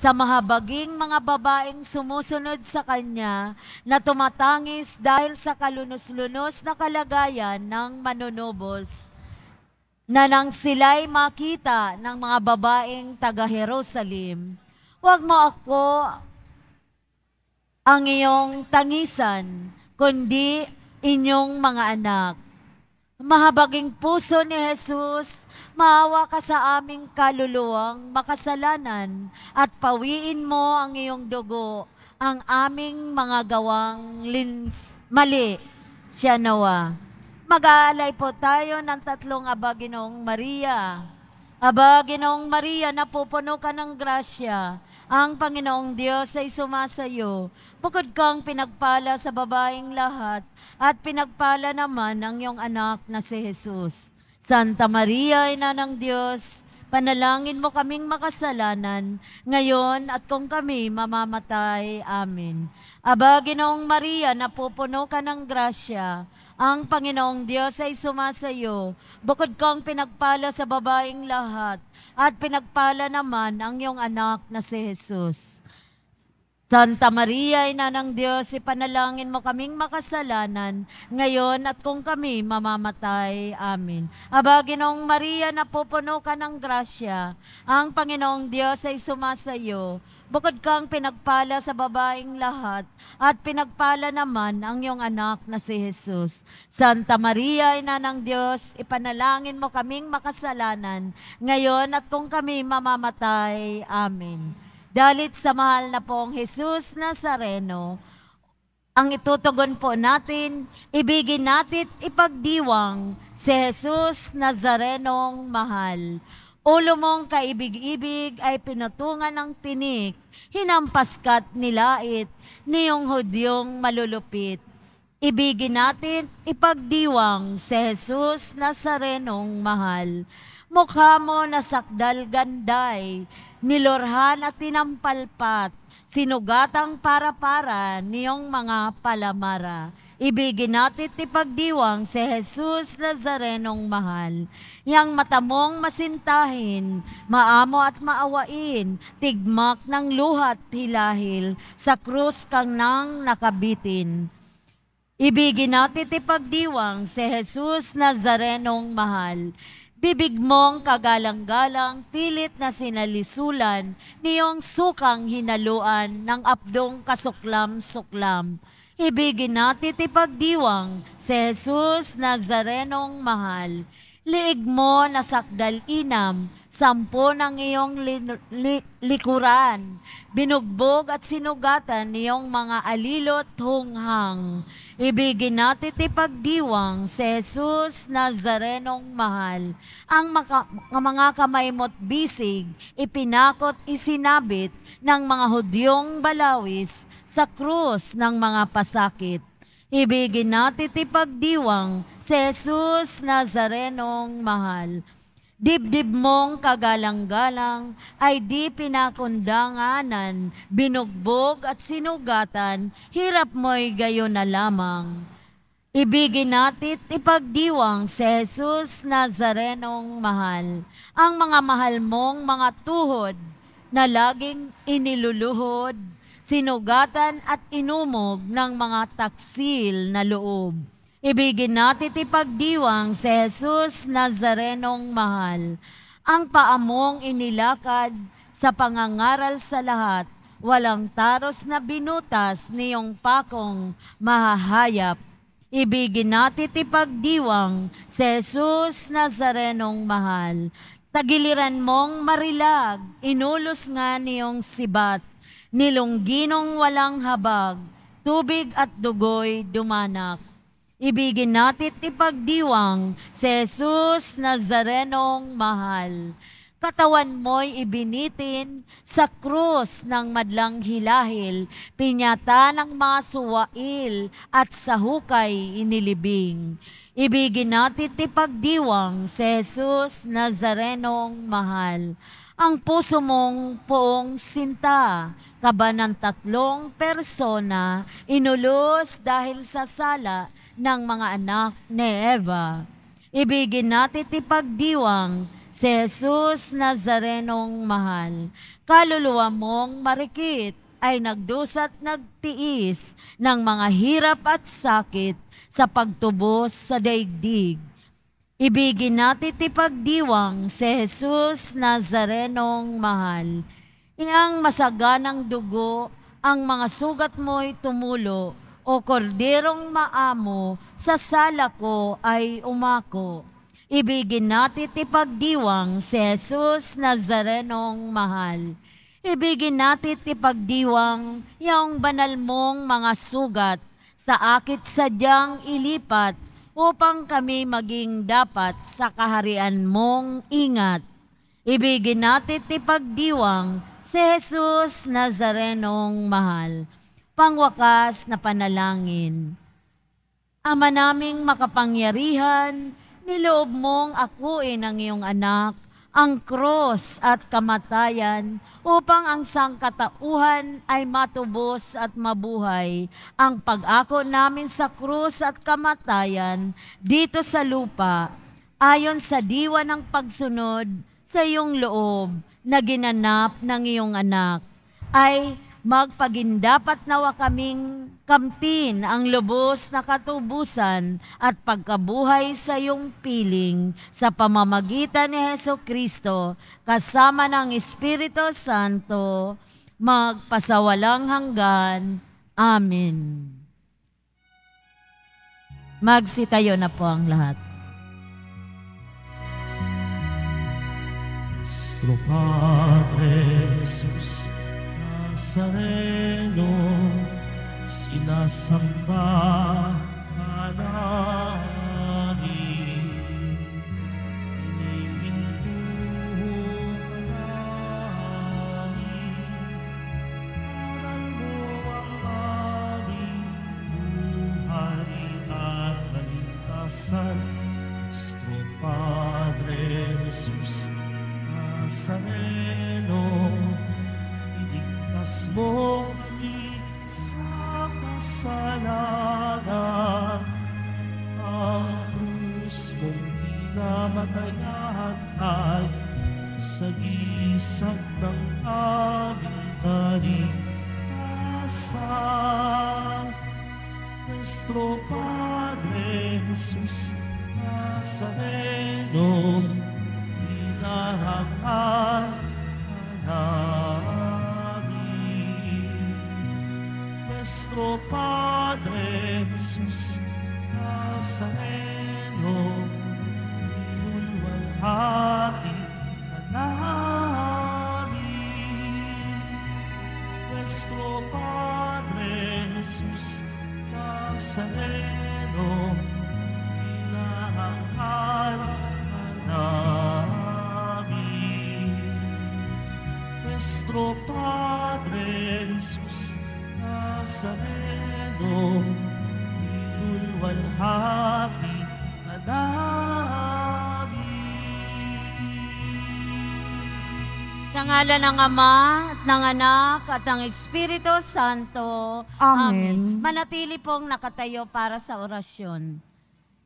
sa mahabaging mga babaeng sumusunod sa Kanya na tumatangis dahil sa kalunos-lunos na kalagayan ng manunubos, na nang sila'y makita ng mga babaeng taga-Jerusalem, huwag mo ako ang iyong tangisan, kundi inyong mga anak. Mahabaging puso ni Jesus, maawa ka sa aming kaluluwang makasalanan at pawiin mo ang iyong dugo, ang aming mga gawang mali. Siya nawa. Mag-aalay po tayo ng tatlong Aba, Ginoong Maria. Aba, Ginoong Maria, napupuno ka ng grasya. Ang Panginoong Diyos ay sumasayo. Bukod kang pinagpala sa babaeng lahat, at pinagpala naman ang iyong anak na si Jesus. Santa Maria, Ina ng Diyos, panalangin mo kaming makasalanan, ngayon at kung kami mamamatay. Amen. Aba, Ginoong Maria, napupuno ka ng grasya. Ang Panginoong Diyos ay sumasayo. Bukod kang pinagpala sa babaeng lahat, at pinagpala naman ang iyong anak na si Jesus. Santa Maria, Ina ng Diyos, ipanalangin mo kaming makasalanan, ngayon at kung kami mamamatay. Amen. Aba, Ginoong Maria, napupuno ka ng grasya. Ang Panginoong Diyos ay sumasayo. Bukod kang pinagpala sa babaeng lahat, at pinagpala naman ang iyong anak na si Jesus. Santa Maria, Ina ng Diyos, ipanalangin mo kaming makasalanan, ngayon at kung kami mamamatay. Amen. Dalit sa mahal na pong Jesus Nazareno, ang itutugon po natin, ibigin natin ipagdiwang si Jesus Nazarenong mahal. Ulo mong kaibig-ibig ay pinutungan ng tinik, hinampas ka't nilait, niyong Hudyong malulupit. Ibigin natin ipagdiwang si Jesus Nazarenong mahal. Mukha mo na sakdal ganday, nilorhan at tinampalpat, sinugatang para-para niyong mga palamara. Ibigin natin ipagdiwang si Jesus Nazarenong mahal. Yang matamong masintahin, maamo at maawain, tigmak ng luhat hilahil, sa krus kang nang nakabitin. Ibigin natin ipagdiwang si Jesus Nazarenong mahal. Bibig mong kagalang-galang, pilit na sinalisulan, niyong sukang hinaluan ng abdong kasuklam-suklam. Ibigin natin ipagdiwang si Jesus Nazarenong mahal. Liig mo na sakdal inam, sampo ng iyong likuran, binugbog at sinugatan niyong mga alilot hunghang. Ibigin natin ipagdiwang si Jesus Nazarenong mahal. Ang mga kamay mo't bisig, ipinakot isinabit ng mga Hudyong balawis sa krus ng mga pasakit. Ibigin natin ipagdiwang si Jesus Nazarenong mahal. Dibdib mong kagalang-galang ay di pinakundanganan, binugbog at sinugatan, hirap mo'y gayon na lamang. Ibigin natin ipagdiwang si Jesus Nazarenong mahal. Ang mga mahal mong mga tuhod na laging iniluluhod, sinugatan at inumog ng mga taksil na loob. Ibigin natin ipagdiwang si Jesus Nazarenong mahal. Ang paamong inilakad sa pangangaral sa lahat, walang taros na binutas niyong pakong mahahayap. Ibigin natin ipagdiwang si Jesus Nazarenong mahal. Tagiliran mong marilag, inulos nga niyong sibat, nilungginong walang habag, tubig at dugoy dumanak. Ibigin natin ipagdiwang si Jesus Nazarenong mahal. Katawan mo'y ibinitin sa krus ng madlang hilahil, pinyata ng mga suwail at sa hukay inilibing. Ibigin natin ipagdiwang si Jesus Nazarenong mahal. Ang puso mong poong sinta, kaba ng 3 persona, inulos dahil sa sala ng mga anak ni Eva. Ibigin natin ipagdiwang si Jesus Nazarenong mahal. kaluluwa mong marikit ay nagdusat nagtiis ng mga hirap at sakit sa pagtubos sa daigdig. Ibigin natin tipagdiwang si Jesus Nazarenong mahal. Iyang masaganang dugo, ang mga sugat mo'y tumulo, o korderong maamo, sa sala ko ay umako. Ibigin natin tipagdiwang si Jesus Nazarenong mahal. Ibigin natin tipagdiwang yung banal mong mga sugat sa akit sadyang ilipat upang kami maging dapat sa kaharian mong ingat. Ibigin natin tipagdiwang si Jesus Nazarenong mahal. Pangwakas na panalangin. Ama naming makapangyarihan, niloob mong akuin ang iyong anak, ang krus at kamatayan, upang ang sangkatauhan ay matubos at mabuhay. Ang pag-ako namin sa krus at kamatayan dito sa lupa, ayon sa diwa ng pagsunod sa iyong loob na ginanap ng iyong anak, ay magpagindapat nawa kaming kamtin ang lubos na katubusan at pagkabuhay sa iyong piling sa pamamagitan ni Hesukristo kasama ng Espiritu Santo magpasawalang hanggan. Amen. Magsitayo na po ang lahat. Nuestro Padre Jesus Nazareno, sinasamba ka namin, pinipintuho ka namin, aral mo ang aming buhay at kaligtasan. Nuestro Padre Jesus Nazareno, iligtas mo kami sa kasalanan. Ang krus mong pinamatayan ay sagisag ng aming kaligtasan. Nuestro Padre Jesus Nazareno, dinarangan ka namin. Nuestro Padre Jesus Nazareno, inulwalhati ka namin. Nuestro Padre Jesus Nazareno, dinarangan ka namin. Nuestro Padre Jesus Nazareno, inulwalhati ka namin. Sa ngalan ng Ama, at ng Anak, at ng Espiritu Santo. Amen. Manatili pong nakatayo para sa orasyon.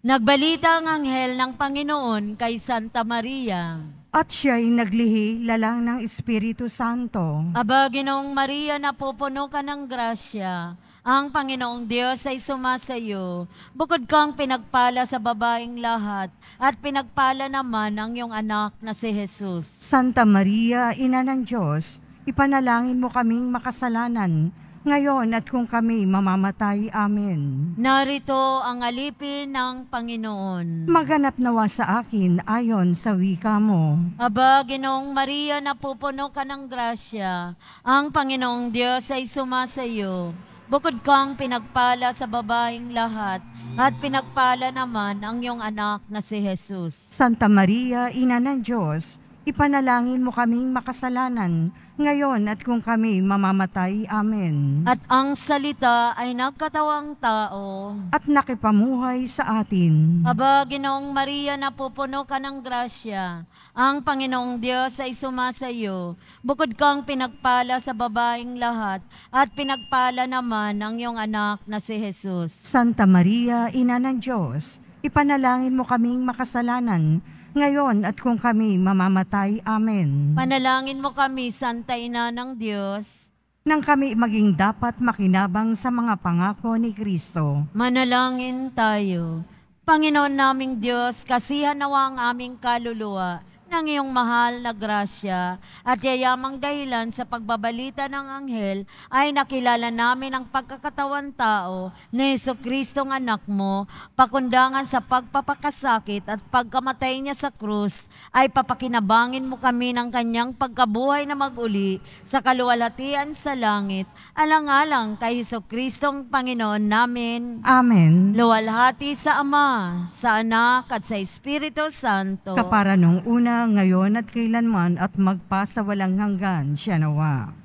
Nagbalita ang anghel ng Panginoon kay Santa Maria. At siya'y naglihi lalang ng Espiritu Santo. Aba, Ginoong Maria, napupuno ka ng grasya. Ang Panginoong Diyos ay sumasayo. Bukod kang pinagpala sa babaeng lahat, at pinagpala naman ang iyong anak na si Jesus. Santa Maria, Ina ng Diyos, ipanalangin mo kaming makasalanan, ngayon at kung kami mamamatay. Amen. Narito ang alipin ng Panginoon. Maganap nawa sa akin ayon sa wika mo. Aba, Ginoong Maria, napupuno ka ng grasya. Ang Panginoong Diyos ay sumasayo. Bukod kang pinagpala sa babaeng lahat, at pinagpala naman ang iyong anak na si Jesus. Santa Maria, Ina ng Diyos, ipanalangin mo kaming makasalanan, ngayon at kung kami mamamatay. Amen. At ang salita ay nagkatawang tao. At nakipamuhay sa atin. Aba, Ginoong Maria, napupuno ka ng grasya. Ang Panginoong Diyos ay sumasayo. Bukod kang pinagpala sa babaeng lahat, at pinagpala naman ang iyong anak na si Jesus. Santa Maria, Ina ng Diyos, ipanalangin mo kaming makasalanan, ngayon at kung kami mamamatay. Amen. Panalangin mo kami, Santa Ina ng Diyos. Nang kami maging dapat makinabang sa mga pangako ni Kristo. Manalangin tayo. Panginoon naming Diyos, kasihan nawa ang aming kaluluwa ng iyong mahal na grasya at yayamang dahilan sa pagbabalita ng anghel ay nakilala namin ang pagkakatawan tao ni Jesucristong anak mo, pakundangan sa pagpapakasakit at pagkamatay niya sa krus ay papakinabangin mo kami ng kanyang pagkabuhay na maguli sa kaluwalhatian sa langit, alang-alang kay Jesucristong Panginoon namin. Amen. Luwalhati sa Ama, sa Anak at sa Espiritu Santo. Kapara nung una, ngayon at kailanman at magpasawalang hanggan. Siya nawa.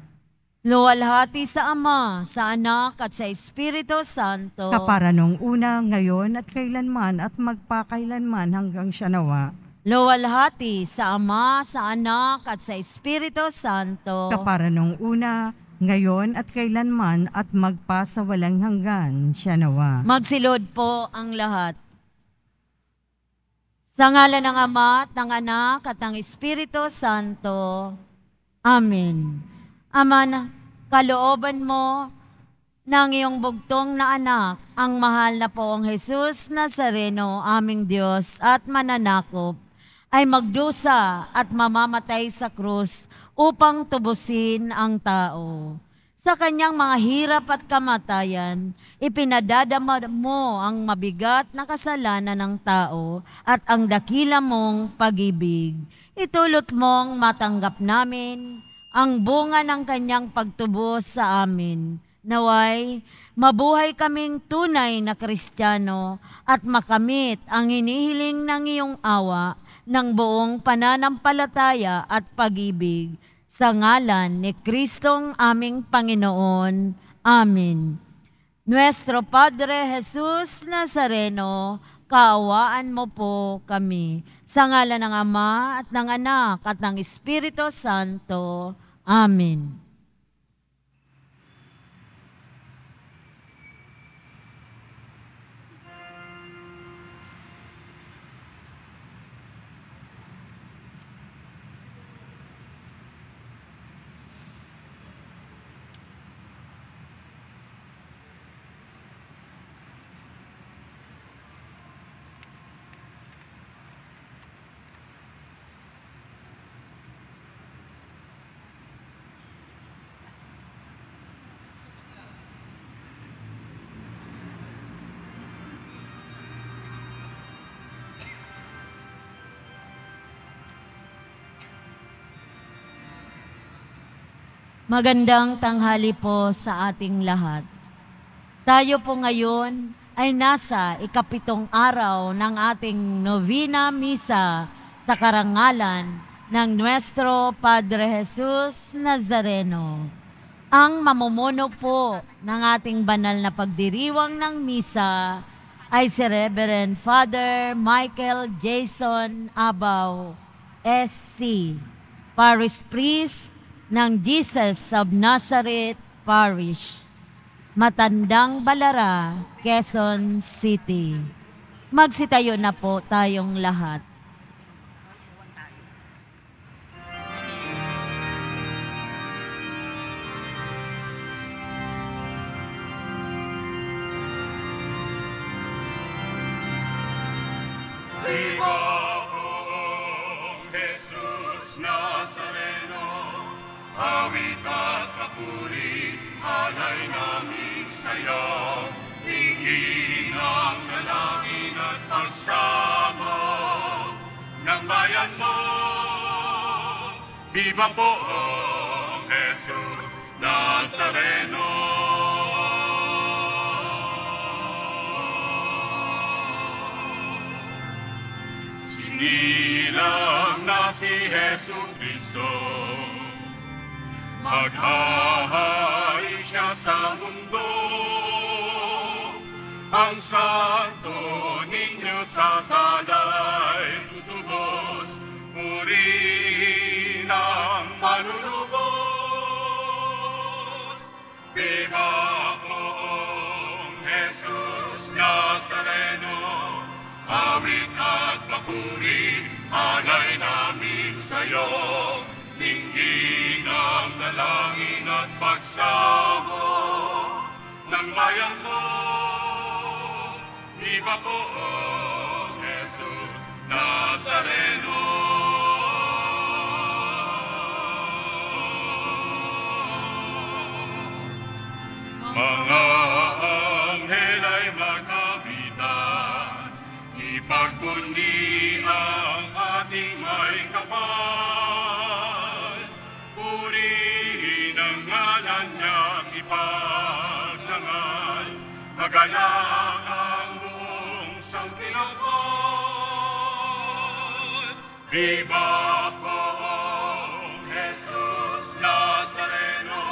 Luwalhati sa Ama, sa Anak at sa Espiritu Santo. Kapara nung una, ngayon at kailanman at magpakailanman hanggang siya nawa. Luwalhati sa Ama, sa Anak at sa Espiritu Santo. Kapara nung una, ngayon at kailanman at magpasawalang hanggan. Siya nawa. Magsilod po ang lahat. Sa ngalan ng Ama at ng Anak at ng Espiritu Santo. Amen. Ama, kalooban mo ng iyong bugtong na anak, ang mahal na poong Jesus Nazareno, aming Diyos at mananakop, ay magdusa at mamamatay sa krus upang tubusin ang tao. Sa kanyang mga hirap at kamatayan, ipinadadama mo ang mabigat na kasalanan ng tao at ang dakila mong pag-ibig. Itulot mong matanggap namin ang bunga ng kanyang pagtubos sa amin. Naway, mabuhay kaming tunay na Kristiyano at makamit ang hinihiling ng iyong awa ng buong pananampalataya at pag-ibig. Sa ngalan ni Kristong aming Panginoon. Amen. Nuestro Padre Jesus Nazareno, kaawaan mo po kami. Sa ngalan ng Ama at ng Anak at ng Espiritu Santo. Amen. Magandang tanghali po sa ating lahat. Tayo po ngayon ay nasa ikapitong araw ng ating Novena Misa sa karangalan ng Nuestro Padre Jesus Nazareno. Ang mamumuno po ng ating banal na pagdiriwang ng Misa ay si Reverend Father Michael Jason Abaw, SC, Parish Priest ng Jesus of Nazareth Parish, Matandang Balara, Quezon City. Magsitayo na po tayong lahat. Viva poong Jesus Nazareno, awit at papuri, alay namin sa'yo, tingin ang dalangin at pagsama ng bayan mo. Viva poong Jesus Nazareno. Sinilang na si Jesucristo, maghahari siya sa mundo. Ang santo ninyo sa kalay tutubos, puri ng manunubos. Viva poong Jesus Nazareno, awit at papuri, alay namin sa'yo, dinggin ang dalangin at pagsamo ng bayan mo. Viva poong Jesus Nazareno. Mga anghel ay magkabitan, ipagpundi ang ating may kapal. Purihin ang ngalan niyang ipagdangal, maganap ang buong sangkinapal. Viva poong Jesus Nazareno,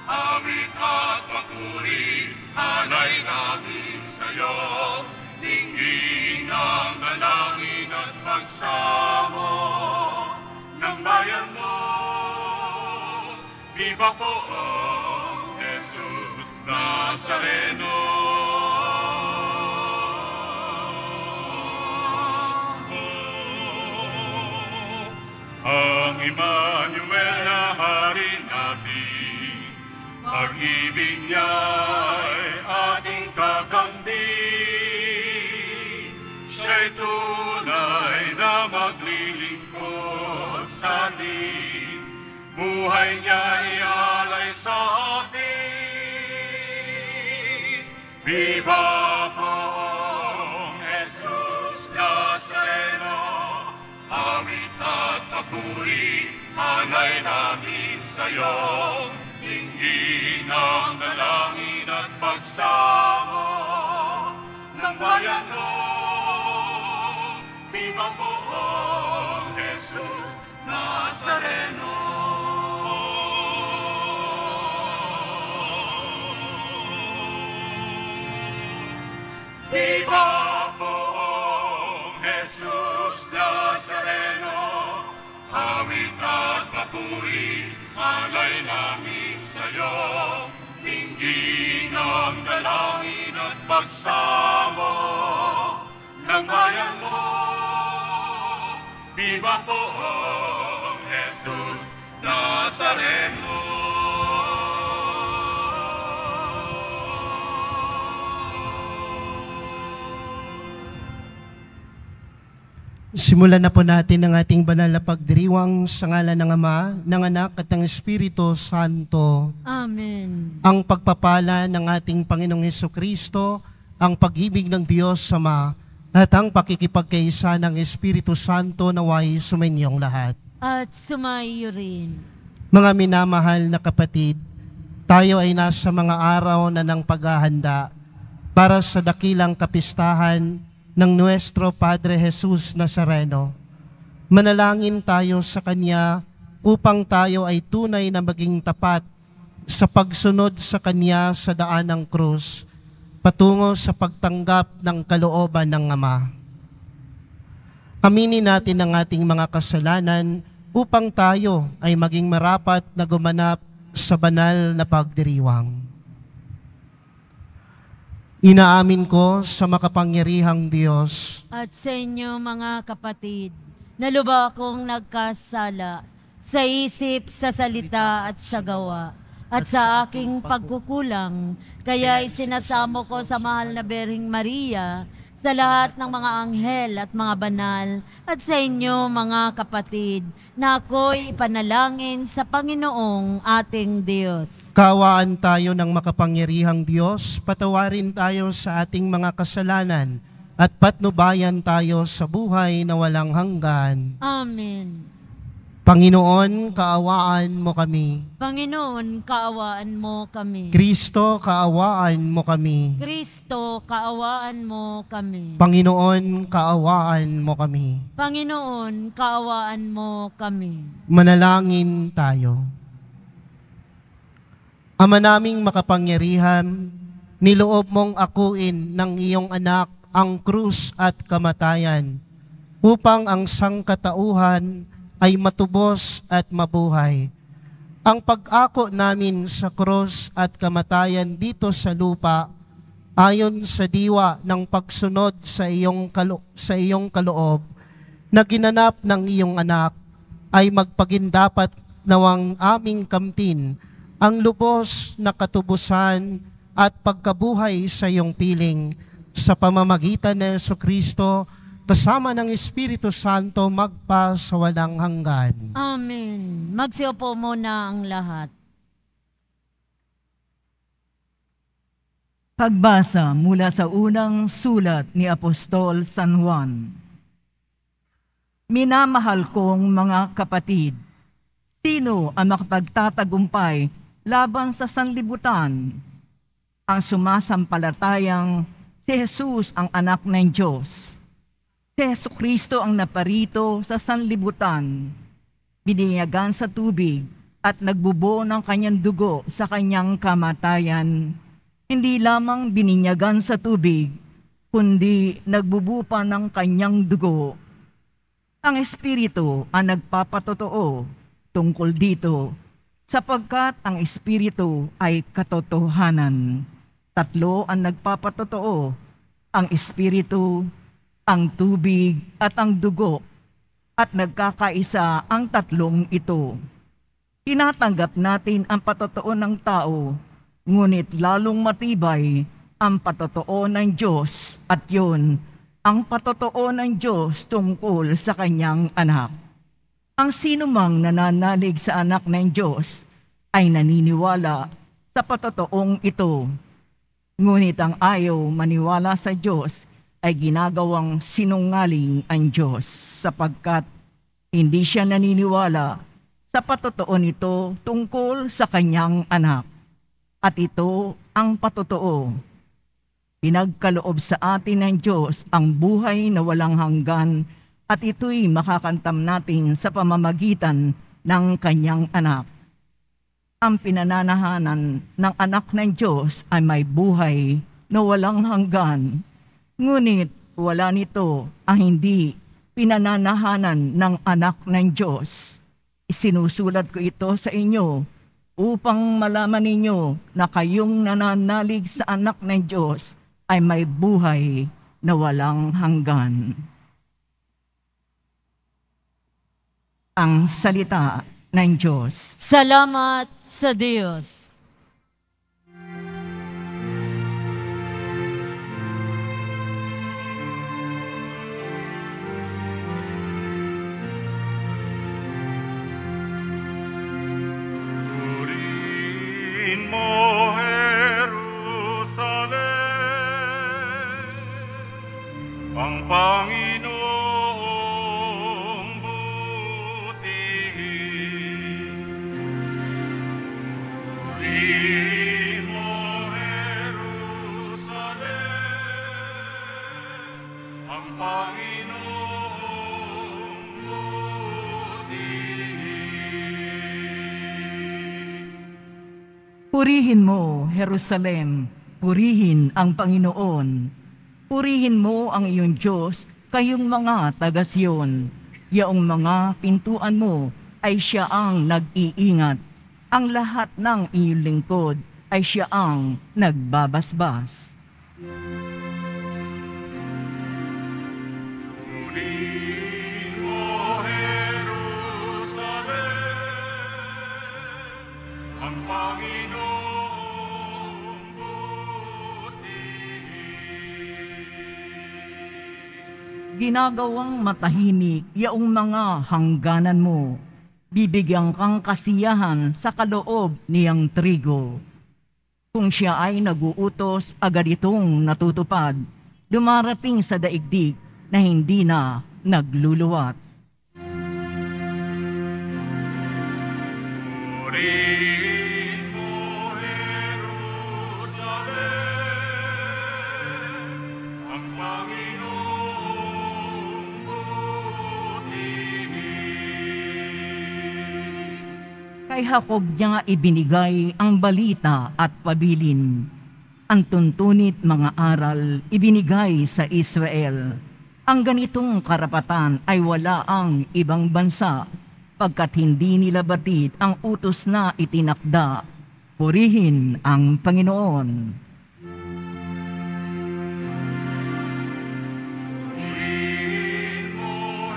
awit at papuri, alay namin sa'yo, dinggin ang dalangin at pagsamo ng bayan mo. Viva poong Jesus Nazareno. Ang Emmanuel na hari natin, pag-ibig niya'y ating kakamtin. Siya'y tunay na maglilingkod sa atin, buhay niya'y alay sa atin. Viva poong Jesus Nazareno, awit at papuri, alay namin sa'yo, dinggin ang dalangin at pagsamo ng bayan mo. Viva poong Jesus Nazareno. Viva poong Jesus Nazareno, awit at papuri, alay namin sa'yo, dinggin ang dalangin at pagsamo ng bayan mo. Viva poong Jesus Nazareno. Simulan na po natin ang ating banal na pagdiriwang sa ngalan ng Ama, ng Anak at ng Espiritu Santo. Amen. Ang pagpapala ng ating Panginoong Hesukristo, ang pag-ibig ng Diyos Ama, at ang pakikipagkaisa ng Espiritu Santo naway sumainyong lahat. At sumayo rin. Mga minamahal na kapatid, tayo ay nasa mga araw na ng paghahanda para sa dakilang kapistahan ng Nuestro Padre Jesus Nazareno. Manalangin tayo sa Kanya upang tayo ay tunay na maging tapat sa pagsunod sa Kanya sa daan ng krus, patungo sa pagtanggap ng kalooban ng Ama. Aminin natin ang ating mga kasalanan upang tayo ay maging marapat na gumanap sa banal na pagdiriwang. Inaamin ko sa makapangyarihang Diyos At sa inyo mga kapatid, na lubha akong nagkasala sa isip, sa salita at sa gawa, at sa aking pagkukulang, kaya isinasamo ko sa mahal na Berhing Maria, sa lahat ng mga anghel at mga banal, at sa inyo mga kapatid, na ako'y ipanalangin sa Panginoong ating Diyos. Kaawaan tayo ng makapangyarihang Diyos, patawarin tayo sa ating mga kasalanan, at patnubayan tayo sa buhay na walang hanggan. Amen. Panginoon, kaawaan mo kami. Panginoon, kaawaan mo kami. Kristo, kaawaan mo kami. Kristo, kaawaan mo kami. Panginoon, kaawaan mo kami. Panginoon, kaawaan mo kami. Manalangin tayo. Ama naming makapangyarihan, niloob mong akuin ng iyong anak ang krus at kamatayan, upang ang sangkatauhan ay matubos at mabuhay. Ang pag-ako namin sa krus at kamatayan dito sa lupa, ayon sa diwa ng pagsunod sa iyong kaloob, na ginanap ng iyong anak ay magpagindapat nawang aming kamtin ang lubos na katubusan at pagkabuhay sa iyong piling sa pamamagitan ng Jesucristo kasama ng Espiritu Santo magpa sa walang hanggan. Amen. Magsiupo muna ang lahat. Pagbasa mula sa unang sulat ni Apostol San Juan. Minamahal kong mga kapatid, sino ang makapagtatagumpay laban sa sanlibutan? Ang sumasampalatayang si Jesus ang anak ng Diyos. Si Jesucristo ang naparito sa sanlibutan, bininyagan sa tubig at nagbubo ng kanyang dugo sa kanyang kamatayan. Hindi lamang bininyagan sa tubig, kundi nagbubu pa ng kanyang dugo. Ang Espiritu ang nagpapatotoo tungkol dito, sapagkat ang Espiritu ay katotohanan. Tatlo ang nagpapatotoo, ang Espiritu, ang tubig at ang dugo, at nagkakaisa ang tatlong ito. Tinatanggap natin ang patotoo ng tao, ngunit lalong matibay ang patotoo ng Diyos at yun, ang patotoo ng Diyos tungkol sa kanyang anak. Ang sinumang nananalig sa anak ng Diyos ay naniniwala sa patotoong ito. Ngunit ang ayaw maniwala sa Diyos ay ginagawang sinungaling ang Diyos sapagkat hindi siya naniniwala sa patotoo nito tungkol sa kanyang anak. At ito ang patotoo. Pinagkaloob sa atin ng Diyos ang buhay na walang hanggan at ito'y makakantam natin sa pamamagitan ng kanyang anak. Ang pinananahanan ng anak ng Diyos ay may buhay na walang hanggan. Ngunit wala nito ang hindi pinananahanan ng anak ng Diyos. Isinusulat ko ito sa inyo upang malaman ninyo na kayong nananalig sa anak ng Diyos ay may buhay na walang hanggan. Ang salita ng Diyos. Salamat sa Diyos. Purihin mo, Jerusalem, ang Panginoong butihin. Purihin mo, Jerusalem, ang Panginoong butihin. Purihin mo, Jerusalem, purihin ang Panginoon. Purihin mo ang iyong Diyos, kayong mga taga-Siyon. Yaong mga pintuan mo ay siya ang nag-iingat. Ang lahat ng iyong lingkod ay siya ang nagbabasbas. Purihin mo, Jerusalem, ang Panginoong butihin. Ginagawang matahimik yaong mga hangganan mo. Bibigyan kang kasiyahan sa kaloob niyang trigo. Kung siya ay naguutos, agad itong natutupad. Dumarating sa daigdig na hindi na nagluluwat. Purihin mo, Jerusalem, ang Panginoong butihin. Kay Jacob niya nga ibinigay ang balita at pabilin. Ang tuntunit mga aral ibinigay sa Israel. Ang ganitong karapatan ay wala ang ibang bansa, pagkat hindi nila batid ang utos na itinakda. Purihin ang Panginoon. Purihin mo,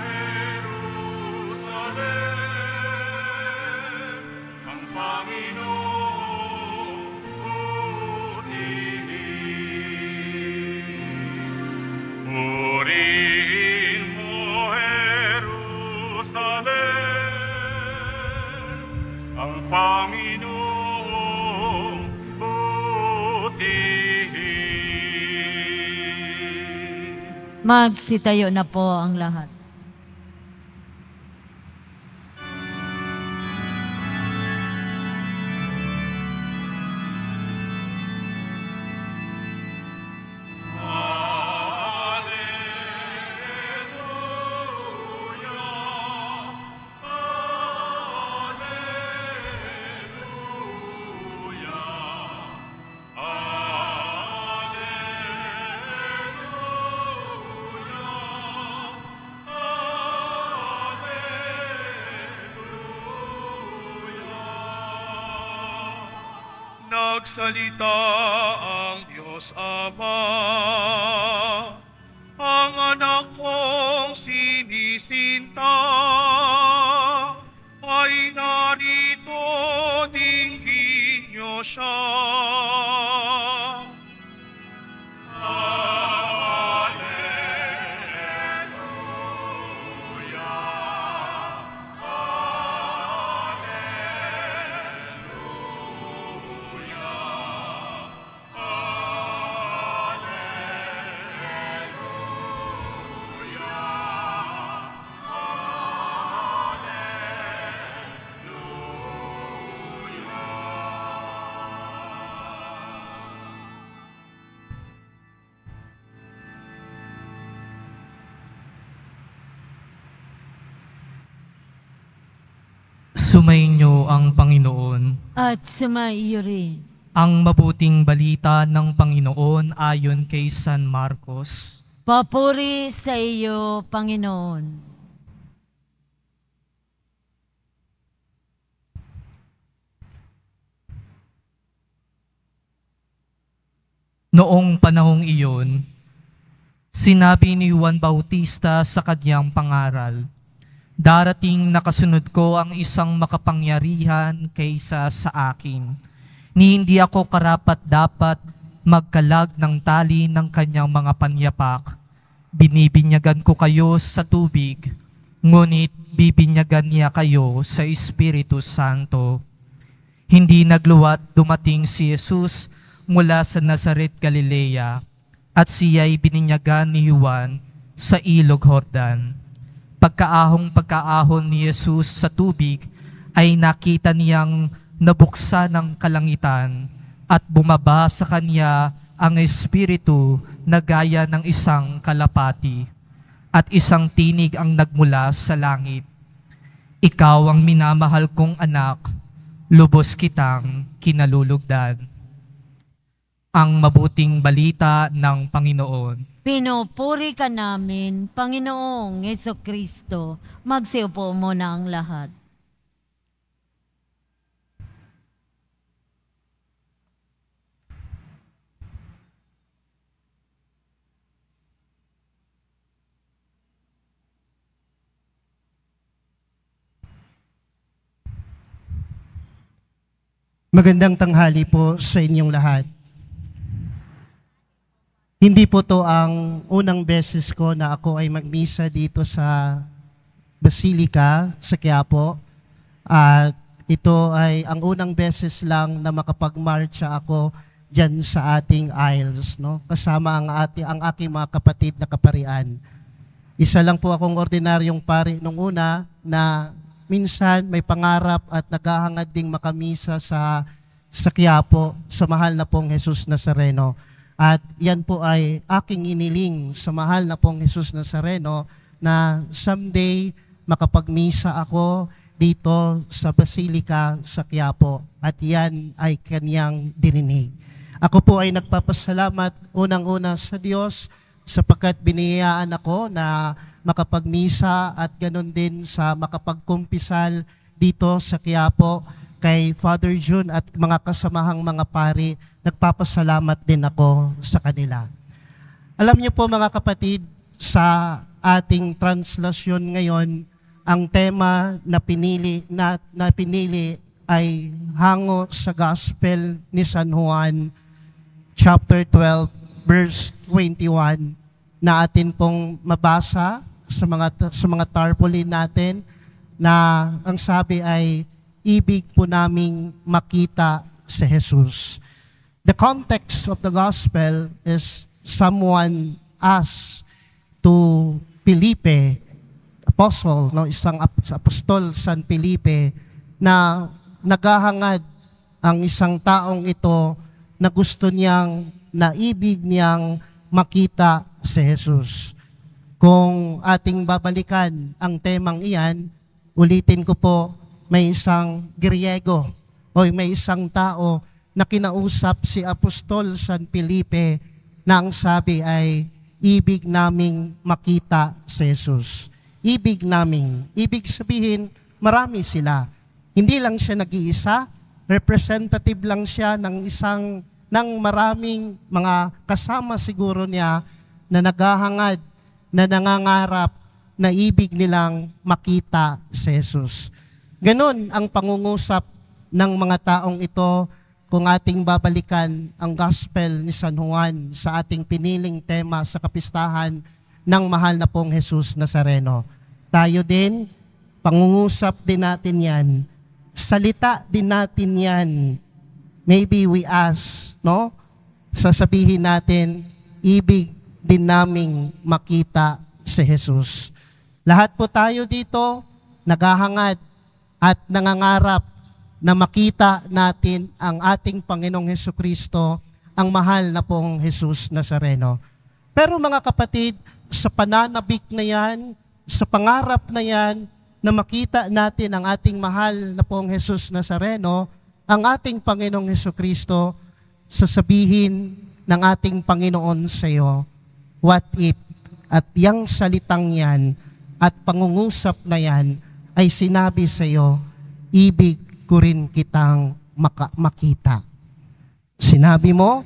Magsitayo na po ang lahat. Nagsalita ang Diyos Ama, ang anak kong sinisinta, ay narito, tingin niyo siya. Sumainyo ang Panginoon. At sumaiyo rin. Ang mabuting balita ng Panginoon ayon kay San Marcos. Papuri sa iyo, Panginoon. Noong panahong iyon, sinabi ni Juan Bautista sa kanyang pangaral, "Darating na kasunod ko ang isang makapangyarihan kaysa sa akin, ni hindi ako karapat-dapat magkalag ng tali ng kanyang mga panyapak. Binibinyagan ko kayo sa tubig, ngunit bibinyagan niya kayo sa Espiritu Santo." Hindi nagluwat dumating si Jesus mula sa Nazaret, Galilea, at siya'y bininyagan ni Juan sa ilog Jordan. Pagkaahon ni Jesus sa tubig, ay nakita niyang nabuksan ng kalangitan at bumaba sa kanya ang Espiritu na gaya ng isang kalapati, at isang tinig ang nagmula sa langit. "Ikaw ang minamahal kong anak, lubos kitang kinalulugdan." Ang mabuting balita ng Panginoon. Pinupuri ka namin, Panginoong Jesucristo. Magsiupo muna ang lahat. Magandang tanghali po sa inyong lahat. Hindi po to ang unang beses ko na ako ay magmisa dito sa Basilica sa Quiapo. At ito ay ang unang beses lang na makapagmarcha ako dyan sa ating aisles, no? Kasama ang aking mga kapatid na kaparian. Isa lang po akong ordinaryong pari nung una na minsan may pangarap at naghahangad ding makamisa sa Quiapo, sa mahal na pong Jesus Nazareno. At yan po ay aking iniling sa mahal na pong Jesus Nazareno na someday makapagmisa ako dito sa Basilica sa Quiapo, at yan ay kanyang dininig. Ako po ay nagpapasalamat unang-una sa Diyos sapagkat biniyayaan ako na makapagmisa at ganun din sa makapagkumpisal dito sa Quiapo kay Father June at mga kasamahang mga pari. Nagpapasalamat din ako sa kanila. Alam niyo po mga kapatid, sa ating translasyon ngayon, ang tema na pinili ay hango sa Gospel ni San Juan, chapter 12, verse 21, na atin pong mabasa sa mga tarpaulin natin, na ang sabi ay, ibig po naming makita si Jesus. The context of the gospel is someone asked to Felipe, apostle, no, isang apostol San Felipe, na naghahangad ang isang taong ito na gusto niyang, naibig niyang makita si Jesus. Kung ating babalikan ang temang iyan, ulitin ko po, may isang Griego o may isang tao na kinausap si Apostol San Felipe na ang sabi ay, ibig naming makita si Jesus. Ibig naming. Ibig sabihin, marami sila. Hindi lang siya nag-iisa, representative lang siya ng maraming mga kasama siguro niya na naghahangad, na nangangarap, na ibig nilang makita si Jesus. Ganon ang pangungusap ng mga taong ito kung ating babalikan ang Gospel ni San Juan sa ating piniling tema sa kapistahan ng mahal na pong Jesus Nazareno. Tayo din, pangungusap din natin yan. Salita din natin yan. Maybe we ask, no? Sasabihin natin, ibig din naming makita si Jesus. Lahat po tayo dito, naghahangad at nangangarap na makita natin ang ating Panginoong Hesukristo, ang mahal na pong Jesus Nazareno. Pero mga kapatid, sa pananabik na yan, sa pangarap na yan, na makita natin ang ating mahal na pong Jesus Nazareno, ang ating Panginoong Hesukristo, sasabihin ng ating Panginoon sa iyo, what if, at yang salitang yan, at pangungusap na yan, ay sinabi sa iyo, ibig ko rin kitang makita. Sinabi mo,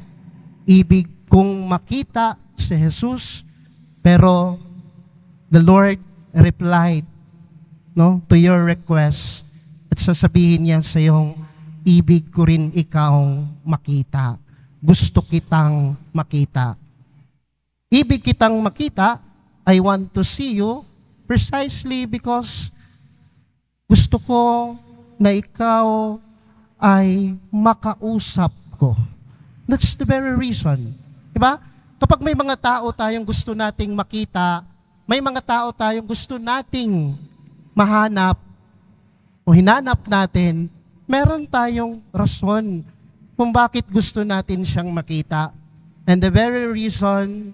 ibig kong makita si Jesus, pero the Lord replied, no, to your request, at sasabihin niya sa iyong, ibig ko rin ikaw makita. Gusto kitang makita. Ibig kitang makita, I want to see you precisely because gusto ko na ikaw ay makausap ko. That's the very reason. Diba? Kapag may mga tao tayong gusto nating makita, may mga tao tayong gusto nating mahanap o hinanap natin, meron tayong rason kung bakit gusto natin siyang makita. And the very reason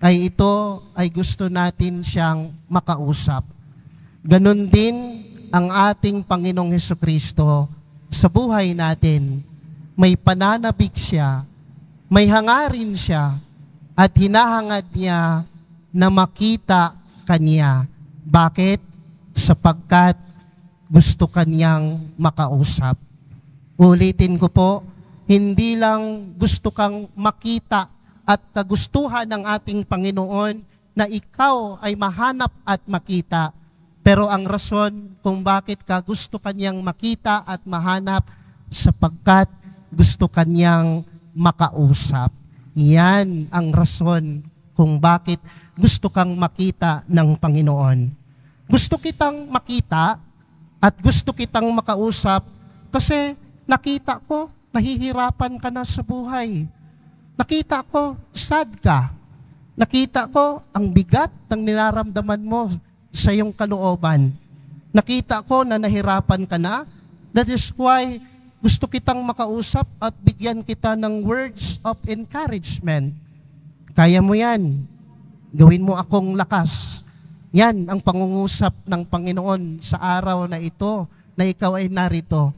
ay ito ay gusto natin siyang makausap. Ganon din ang ating Panginoong Hesukristo sa buhay natin. May pananabik siya, may hangarin siya, at hinahangad niya na makita kanya. Bakit? Sapagkat gusto kanyang makausap. Ulitin ko po, hindi lang gusto kang makita at kagustuhan ng ating Panginoon na ikaw ay mahanap at makita. Pero ang rason kung bakit ka gusto kanyang makita at mahanap, sapagkat gusto kanyang makausap. Yan ang rason kung bakit gusto kang makita ng Panginoon. Gusto kitang makita at gusto kitang makausap kasi nakita ko, nahihirapan ka na sa buhay. Nakita ko, sad ka. Nakita ko, ang bigat ng niraramdaman mo sa iyong kalooban. Nakita ko na nahirapan ka na. That is why gusto kitang makausap at bigyan kita ng words of encouragement. Kaya mo yan. Gawin mo akong lakas. Yan ang pangungusap ng Panginoon sa araw na ito na ikaw ay narito.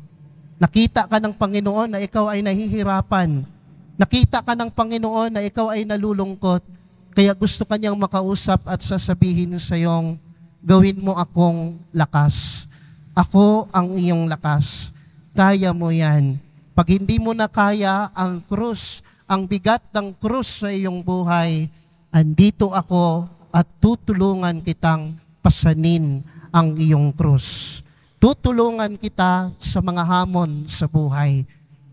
Nakita ka ng Panginoon na ikaw ay nahihirapan. Nakita ka ng Panginoon na ikaw ay nalulungkot. Kaya gusto kanyang makausap at sasabihin sa iyong, gawin mo akong lakas. Ako ang iyong lakas. Kaya mo yan. Pag hindi mo na kaya ang krus, ang bigat ng krus sa iyong buhay, andito ako at tutulungan kitang pasanin ang iyong krus. Tutulungan kita sa mga hamon sa buhay.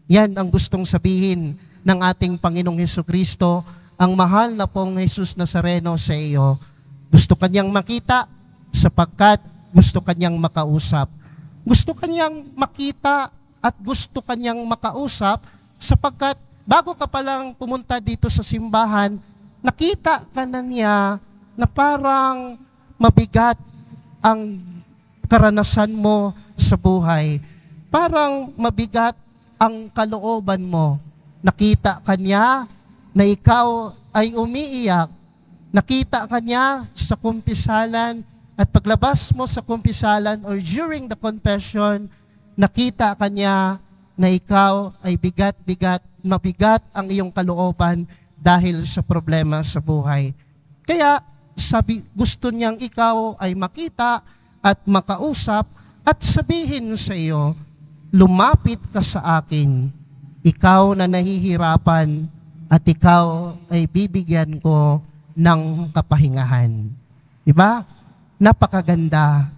Yan ang gustong sabihin ng ating Panginoong Hesukristo, ang mahal na pong Jesus Nazareno sa iyo. Gusto kanyang makita sapagkat gusto kanyang makausap. Gusto kanyang makita at gusto kanyang makausap sapagkat bago ka palang pumunta dito sa simbahan, nakita ka na niya na parang mabigat ang karanasan mo sa buhay. Parang mabigat ang kalooban mo. Nakita ka niya na ikaw ay umiiyak. Nakita ka niya sa kumpisalan at paglabas mo sa kumpisalan or during the confession, nakita ka niya na ikaw ay bigat-bigat, mabigat ang iyong kalooban dahil sa problema sa buhay. Kaya gusto niyang ikaw ay makita at makausap at sabihin sa iyo, lumapit ka sa akin, ikaw na nahihirapan at ikaw ay bibigyan ko ng kapahingahan. Diba? Napakaganda.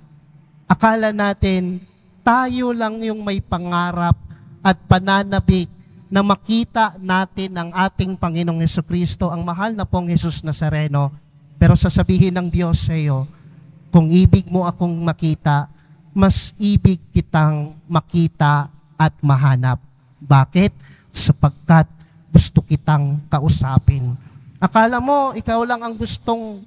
Akala natin, tayo lang yung may pangarap at pananabik na makita natin ang ating Panginoong Hesukristo, ang mahal na pong Jesus Nazareno. Pero sasabihin ng Diyos sa iyo, kung ibig mo akong makita, mas ibig kitang makita at mahanap. Bakit? Sapagkat gusto kitang kausapin. Akala mo, ikaw lang ang gustong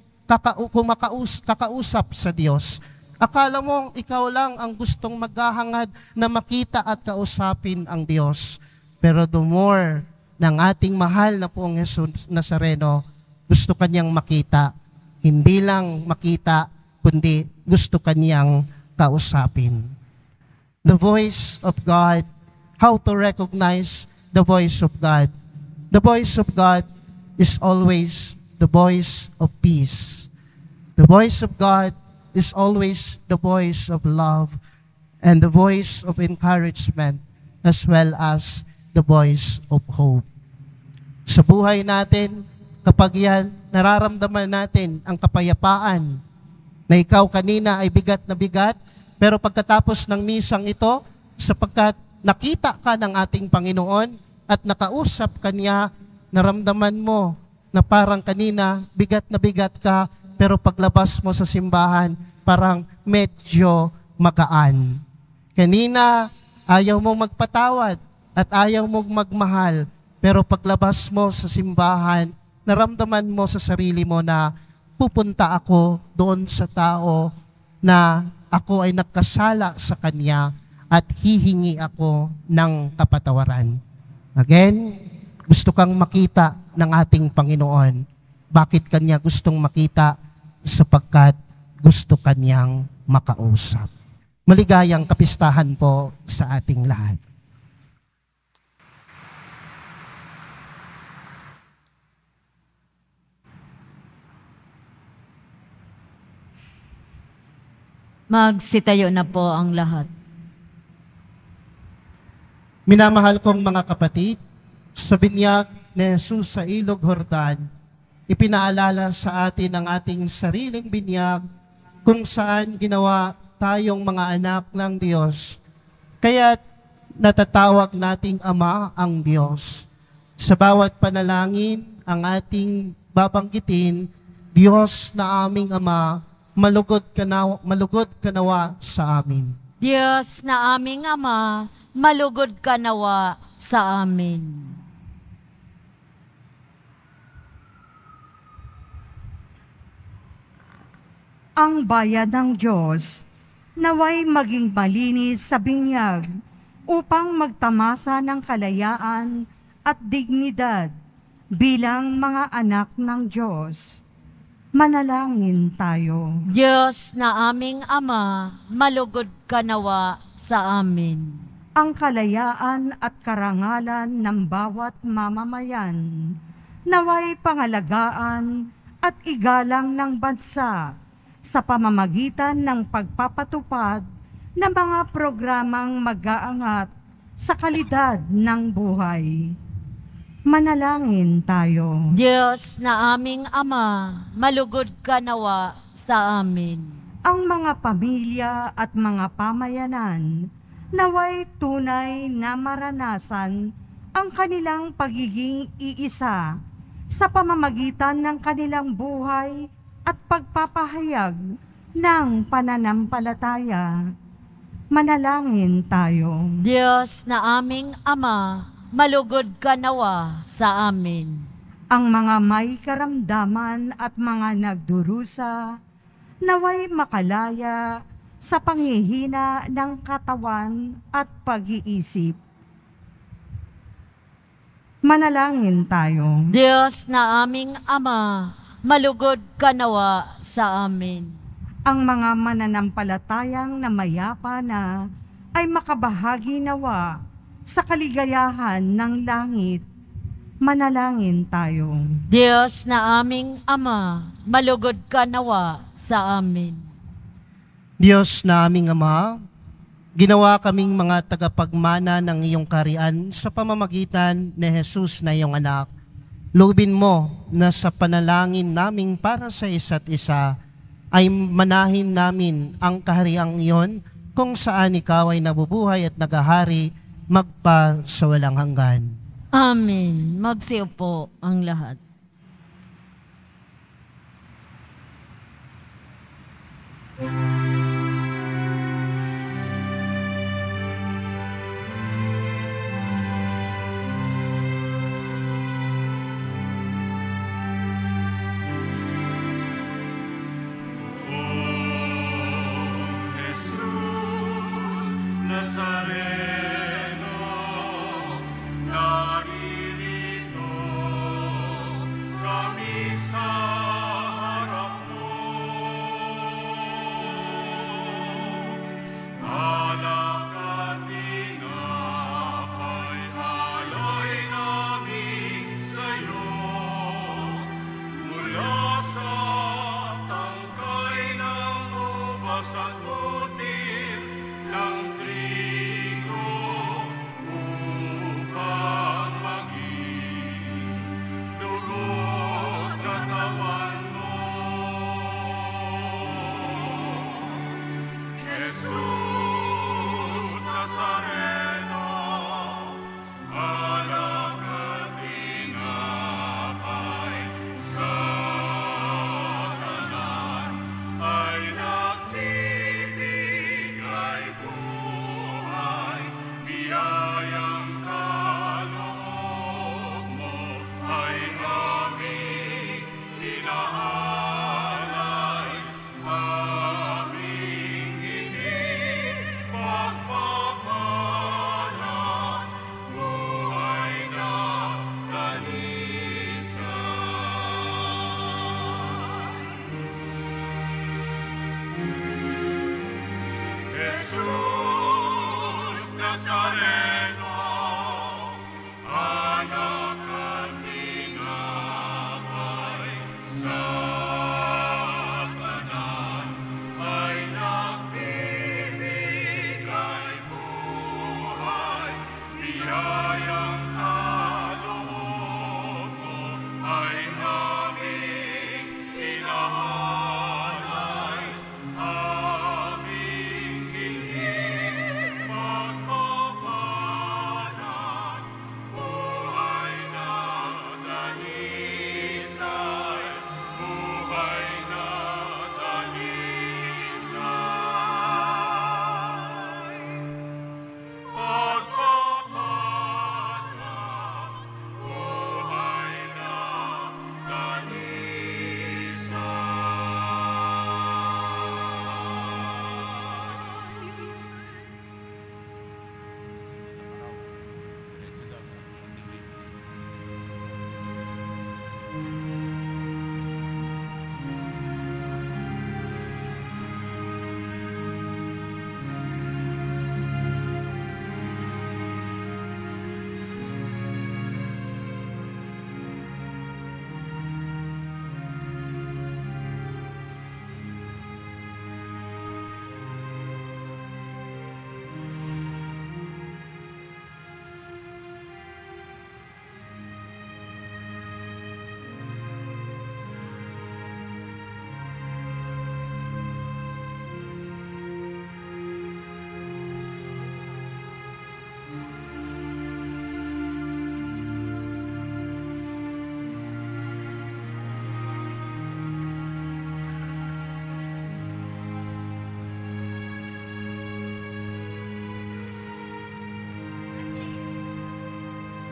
kakausap sa Diyos. Akala mo, ikaw lang ang gustong maghahangad na makita at kausapin ang Diyos. Pero the more ng ating mahal na poong Jesus Nazareno, gusto kanyang makita. Hindi lang makita, kundi gusto kanyang kausapin. The voice of God, how to recognize the voice of God. The voice of God is always the voice of peace. The voice of God is always the voice of love and the voice of encouragement as well as the voice of hope. Sa buhay natin, kapag yan, nararamdaman natin ang kapayapaan na ikaw kanina ay bigat na bigat, pero pagkatapos ng misang ito, sapagkat nakita ka ng ating Panginoon at nakausap ka niya, naramdaman mo na parang kanina bigat na bigat ka, pero paglabas mo sa simbahan, parang medyo magaan. Kanina, ayaw mong magpatawad at ayaw mong magmahal, pero paglabas mo sa simbahan, naramdaman mo sa sarili mo na pupunta ako doon sa tao na ako ay nagkasala sa kanya at hihingi ako ng kapatawaran. Again, gusto kang makita ng ating Panginoon. Bakit kanya gustong makita? Sapagkat gusto kanyang makausap. Maligayang kapistahan po sa ating lahat. Magsitayo na po ang lahat. Minamahal kong mga kapatid, sa binyag ni Jesus sa Ilog Jordan, ipinaalala sa atin ang ating sariling binyag kung saan ginawa tayong mga anak ng Diyos. Kaya natatawag nating Ama ang Diyos. Sa bawat panalangin ang ating babanggitin, Diyos na aming Ama, malugod ka nawa sa amin. Diyos na aming Ama, malugod ka nawa sa amin. Ang bayan ng Diyos, naway maging malinis sa binyag upang magtamasa ng kalayaan at dignidad bilang mga anak ng Diyos. Manalangin tayo. Diyos na aming Ama, malugod ka nawa sa amin. Ang kalayaan at karangalan ng bawat mamamayan, naway pangalagaan at igalang ng bansa sa pamamagitan ng pagpapatupad ng mga programang mag-aangat sa kalidad ng buhay. Manalangin tayo. Diyos na aming Ama, malugod ka nawa sa amin. Ang mga pamilya at mga pamayanan, naway tunay na maranasan ang kanilang pagiging iisa sa pamamagitan ng kanilang buhay at pagpapahayag ng pananampalataya. Manalangin tayo. Diyos na aming Ama, malugod ka nawa sa amin. Ang mga may karamdaman at mga nagdurusa, naway makalaya sa panghihina ng katawan at pag-iisip. Manalangin tayo. Diyos na aming Ama, malugod ka nawa sa amin. Ang mga mananampalatayang namayapa na ay makabahagi nawa sa kaligayahan ng langit. Manalangin tayo. Diyos na aming Ama, malugod ka nawa sa amin. Diyos na aming Ama, ginawa kaming mga tagapagmana ng iyong kaharian sa pamamagitan ni Jesus na iyong anak. Lubin mo na sa panalangin naming para sa isa't isa ay manahin namin ang kahariang iyon kung saan ikaw ay nabubuhay at nagahari magpa sa walang hanggan. Amen. Magsiupo ang lahat. Jesus Nazareno, naririto kami sa harap mo. Alak at tinapay, alay namin sa'yo, mula sa tangkay ng ubas at putir ng trigo, upang maging dugo't katawan mo. Jesus Nazareno, alak at tinapay, sa kanan ay nagbibigay buhay, biyayang kaloob mo ay aming inaalay, aming higit pagpapalan, buhay na dalisay. Jesus Nazareno, anak at tinapay, sa kanan ay nagbibigay buhay, biyayang kaloob mo ay aming inaalay, aming higit pagpapalan, buhay na dalisay, buhay na dalisay. Pagpapalan, buhay na dalisay.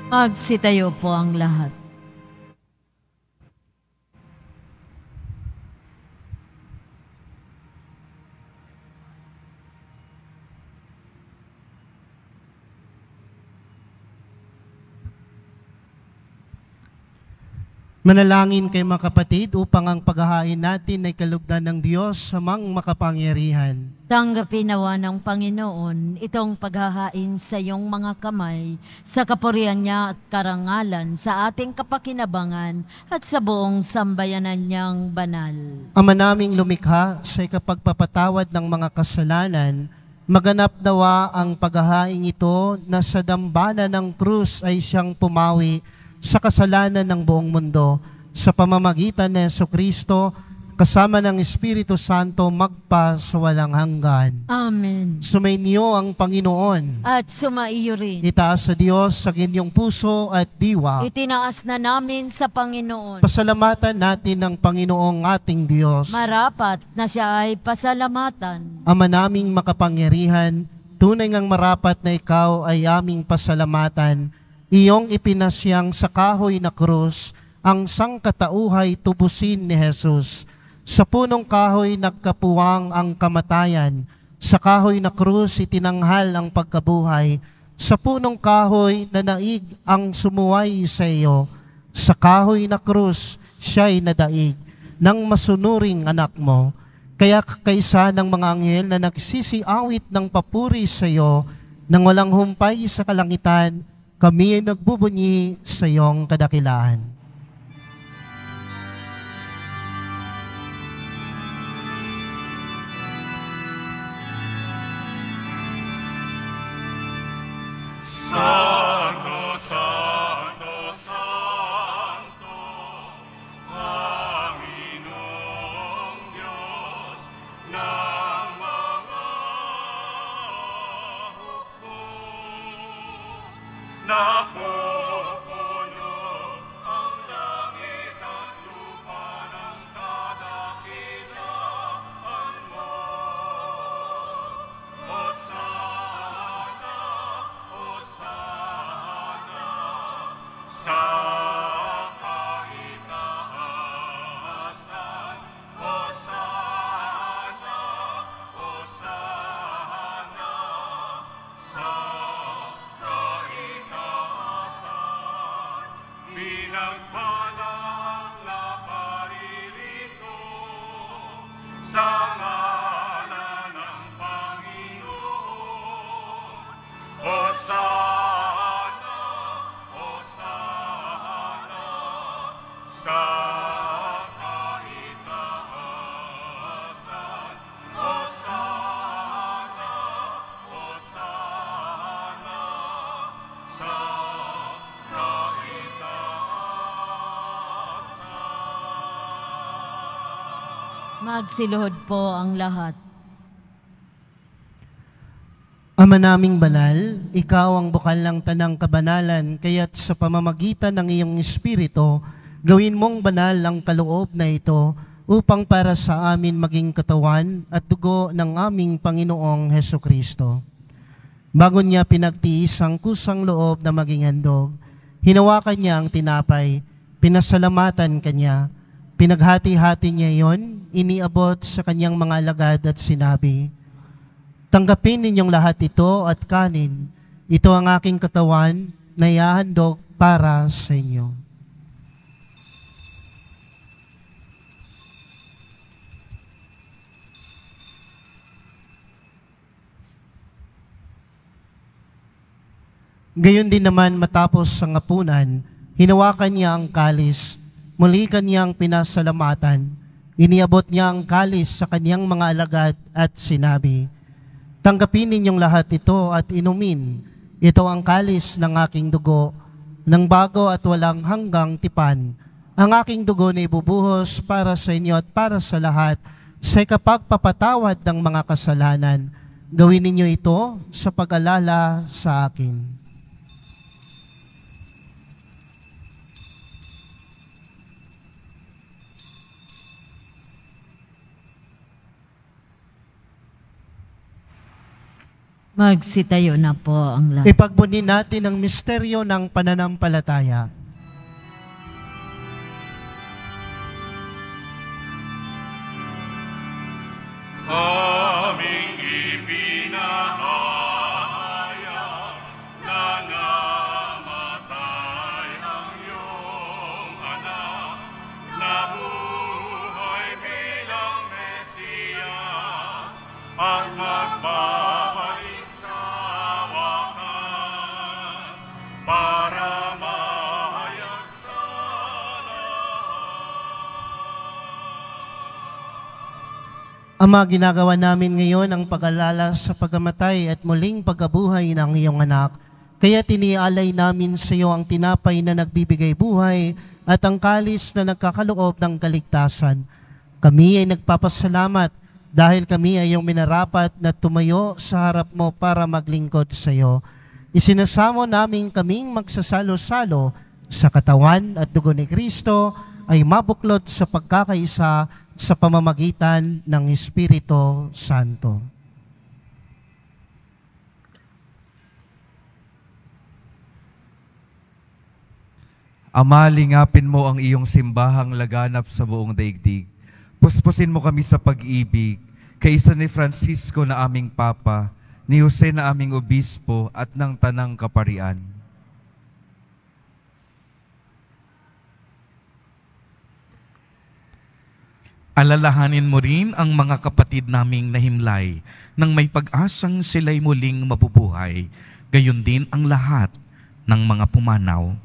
Magsitayo po ang lahat. Manalangin kay mga kapatid upang ang paghahain natin ay kalugdan ng Diyos sa makapangyarihan. Tanggapin nawa ng Panginoon itong paghahain sa iyong mga kamay, sa kapurihan niya at karangalan, sa ating kapakinabangan at sa buong sambayanan niyang banal. Ama naming lumikha sa ikapagpapatawad ng mga kasalanan, maganap nawa ang paghahain ito na sa dambana ng krus ay siyang pumawi sa kasalanan ng buong mundo, sa pamamagitan ni Jesucristo, kasama ng Espiritu Santo, magpa sa walang hanggan. Amen. Sumainyo ang Panginoon. At sumaiyo rin. Itaas sa Diyos sa inyong puso at diwa. Itinaas na namin sa Panginoon. Pasalamatan natin ang Panginoong ating Diyos. Marapat na siya ay pasalamatan. Ama naming makapangyarihan, tunay ngang marapat na ikaw ay aming pasalamatan. Iyong ipinasyang sa kahoy na krus ang sangkatauhay tubusin ni Jesus. Sa punong kahoy nagkapuwang ang kamatayan. Sa kahoy na krus itinanghal ang pagkabuhay. Sa punong kahoy nanaig ang sumuway sa iyo. Sa kahoy na krus siya'y nadaig ng masunuring anak mo. Kaya kaysa ng mga anghel na nagsisiawit ng papuri sa iyo, nang walang humpay sa kalangitan, kami ay nagbubunyi sa iyong kadakilaan. Santo, Santo, Santo, Panginoong Diyos ng mga hukbo. Napupuno ang langit at lupa ng kadakilaan mo. Hosana, Hosana, sa kaitaasan. Hosana, Hosana, sa kaitaasan. Pinagpalang na paririto sa ngalan ng Panginoon. Hosana, Hosana, sa kaitaasan. Hosana, Hosana, sa kaitaasan. Magsiluhod po ang lahat. Ama naming banal, ikaw ang bukal ng tanang kabanalan, kaya't sa pamamagitan ng iyong Espiritu, gawin mong banal ang kaloob na ito upang para sa amin maging katawan at dugo ng aming Panginoong Hesukristo. Bago niya pinagtiis ang kusang loob na maging handog, hinawakan niya ang tinapay, pinasalamatan kanya, pinaghati-hati niya iyon, iniabot sa kanyang mga alagad at sinabi, "Tanggapin ninyong lahat ito at kanin. Ito ang aking katawan na ihahandog para sa inyo." Gayon din naman matapos ang hapunan, hinawakan niya ang kalis, muli kanyang pinasalamatan, iniabot niya ang kalis sa kanyang mga alagad at sinabi, "Tanggapin ninyong lahat ito at inumin. Ito ang kalis ng aking dugo, ng bago at walang hanggang tipan. Ang aking dugo na ibubuhos para sa inyo at para sa lahat sa ikapagpapatawad ng mga kasalanan. Gawin ninyo ito sa pag-alala sa akin." Magsitayo na po ang lahat. Ipagbuni natin ang misteryo ng pananampalataya. Aming ipinahayag na namatay ang iyong anak Ama, ginagawa namin ngayon ang pag-alala sa pagkamatay at muling pagkabuhay ng iyong anak. Kaya tinialay namin sa iyo ang tinapay na nagbibigay buhay at ang kalis na nagkakaloob ng kaligtasan. Kami ay nagpapasalamat dahil kami ay iyong minarapat na tumayo sa harap mo para maglingkod sa iyo. Isinasamo namin kaming magsasalo-salo sa katawan at dugo ni Kristo ay mabuklod sa pagkakaisa sa pamamagitan ng Espiritu Santo. Ama, lingapin mo ang iyong simbahang laganap sa buong daigdig. Puspusin mo kami sa pag-ibig, kaisa ni Francisco na aming Papa, ni Jose na aming Obispo at ng Tanang Kaparian. Alalahanin mo rin ang mga kapatid naming nahimlay nang may pag-asang sila'y muling mabubuhay, gayon din ang lahat ng mga pumanaw.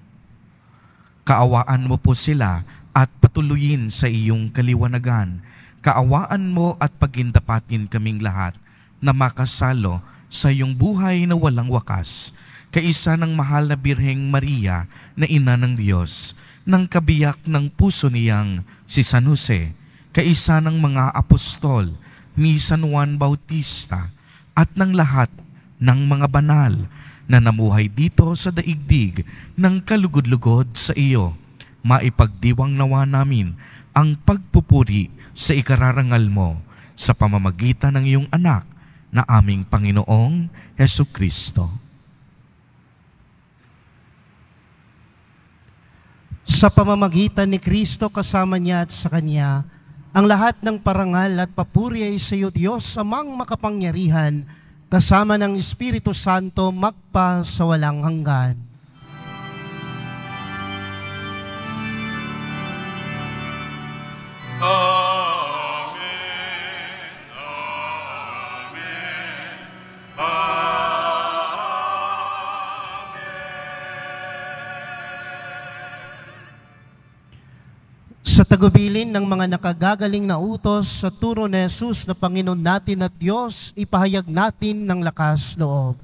Kaawaan mo po sila at patuloyin sa iyong kaliwanagan. Kaawaan mo at pagindapatin kaming lahat na makasalo sa iyong buhay na walang wakas, kaisa ng mahal na Birheng Maria na Ina ng Diyos, ng kabiyak ng puso niyang si San Jose, kaisa ng mga apostol ni San Juan Bautista at ng lahat ng mga banal na namuhay dito sa daigdig ng kalugod-lugod sa iyo. Maipagdiwang nawa namin ang pagpupuri sa ikararangal mo sa pamamagitan ng iyong anak na aming Panginoong Hesukristo. Sa pamamagitan ni Kristo kasama niya at sa Kanya, ang lahat ng parangal at papuri ay sa iyo, Diyos, amang makapangyarihan, kasama ng Espiritu Santo, magpa sa walang hanggan. Sa tagubilin ng mga nakagagaling na utos sa turo ni Jesus na Panginoon natin at Diyos, ipahayag natin ng lakas loob.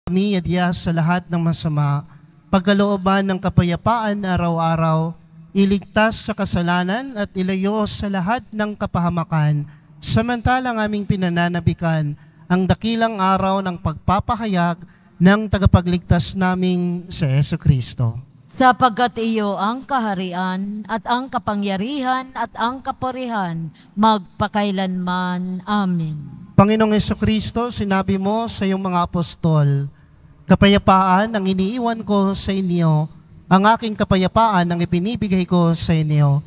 Kami adya sa lahat ng masama, pagkalooban ng kapayapaan araw-araw, iligtas sa kasalanan at ilayo sa lahat ng kapahamakan, samantalang aming pinananabikan ang dakilang araw ng pagpapahayag ng tagapagligtas naming si Yesu Kristo. Sapagkat iyo ang kaharian at ang kapangyarihan at ang kapurihan magpakailanman. Amen. Panginoong Yesu Kristo, sinabi mo sa iyong mga apostol, kapayapaan ang iniiwan ko sa inyo, ang aking kapayapaan ang ibinibigay ko sa inyo.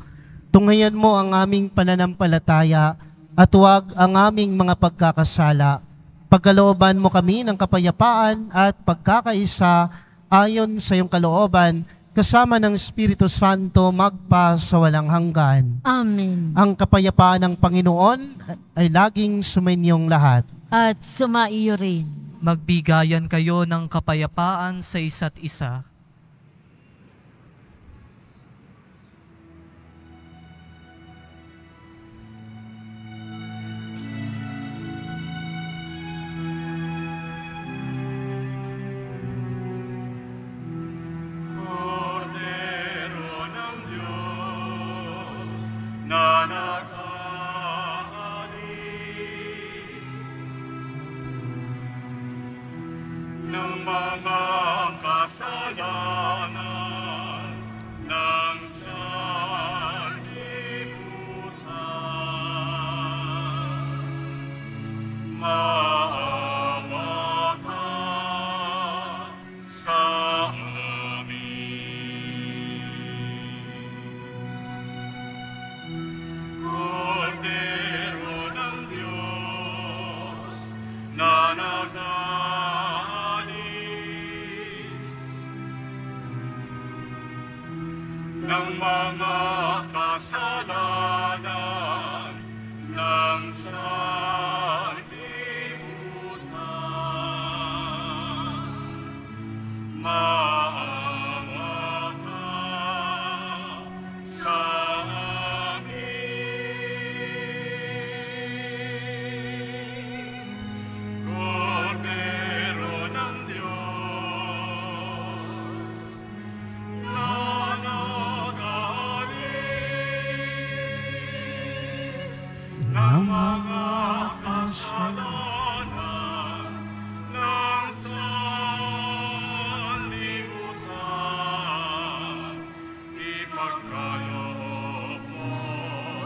Tunghayan mo ang aming pananampalataya at huwag ang aming mga pagkakasala. Pagkalooban mo kami ng kapayapaan at pagkakaisa ayon sa iyong kalooban, kasama ng Espiritu Santo magpa sa walang hanggan. Amen. Ang kapayapaan ng Panginoon ay laging sumainyong lahat. At sumaiyo rin. Magbigayan kayo ng kapayapaan sa isa't isa. Cordero ng Diyos na nag-aalis ng mga kasalanan ng sanlibutan. Maawa ka sa amin. Cordero ng Diyos na nag-aalis ng mga kasalanan ng sanlibutan. Maawa ka sa amin. Cordero ng Diyos na nag-aalis ng mga kasalanan ng sanlibutan, ipagkaloob mo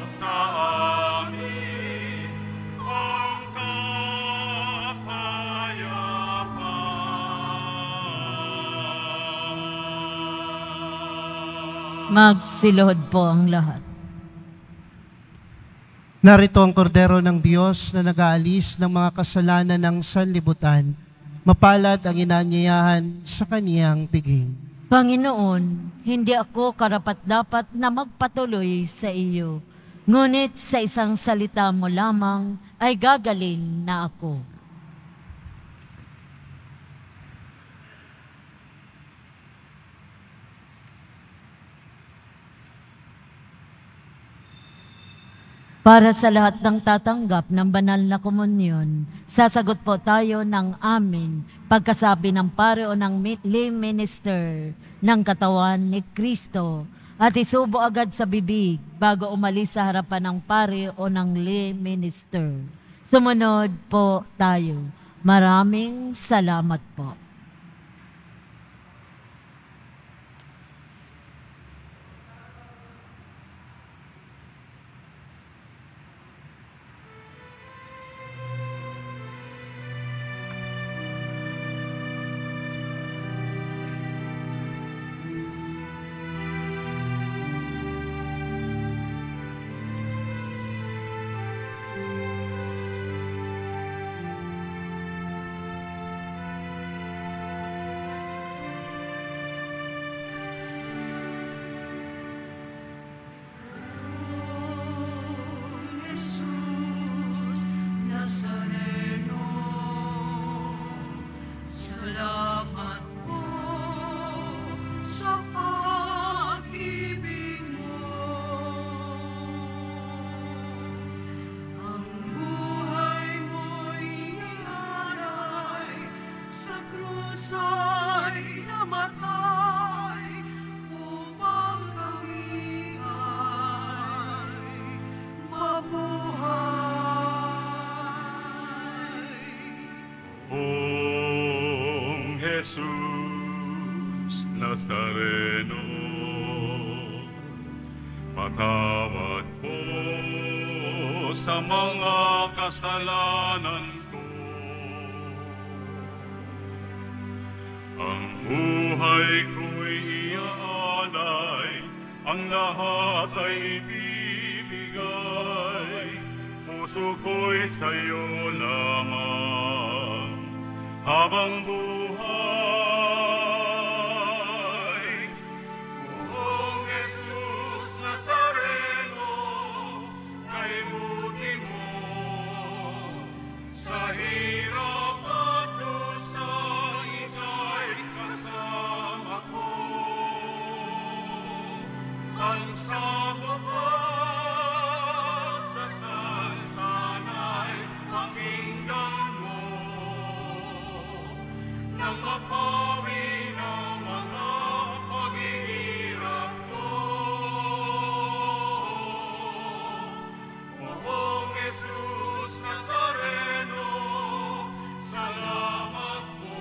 sa amin ang kapayapaan. Magsilod po ang lahat. Narito ang kordero ng Diyos na nag-aalis ng mga kasalanan ng sanlibutan. Mapalad ang inanyayahan sa kaniyang piging. Panginoon, hindi ako karapat-dapat na magpatuloy sa iyo. Ngunit sa isang salita mo lamang ay gagaling na ako. Para sa lahat ng tatanggap ng banal na komunyon, sasagot po tayo ng amin pagkasabi ng pare o ng lay minister ng katawan ni Kristo at isubo agad sa bibig bago umalis sa harapan ng pare o ng lay minister. Sumunod po tayo. Maraming salamat po. Jesus Nazareno, patawad po sa mga kasalanan ko. Ang buhay ko'y iaalay, ang lahat ay bibigay. Puso ko'y sa'yo lamang habang buhay. Poong Jesus Nazareno, kay buti mo sa hirap at dusa, ika'y kasama ko. Ang sabot at dasal sana'y pakinggan mo, nang mapawi ng mga paghihirap ko. Poong Jesus Nazareno, salamat po.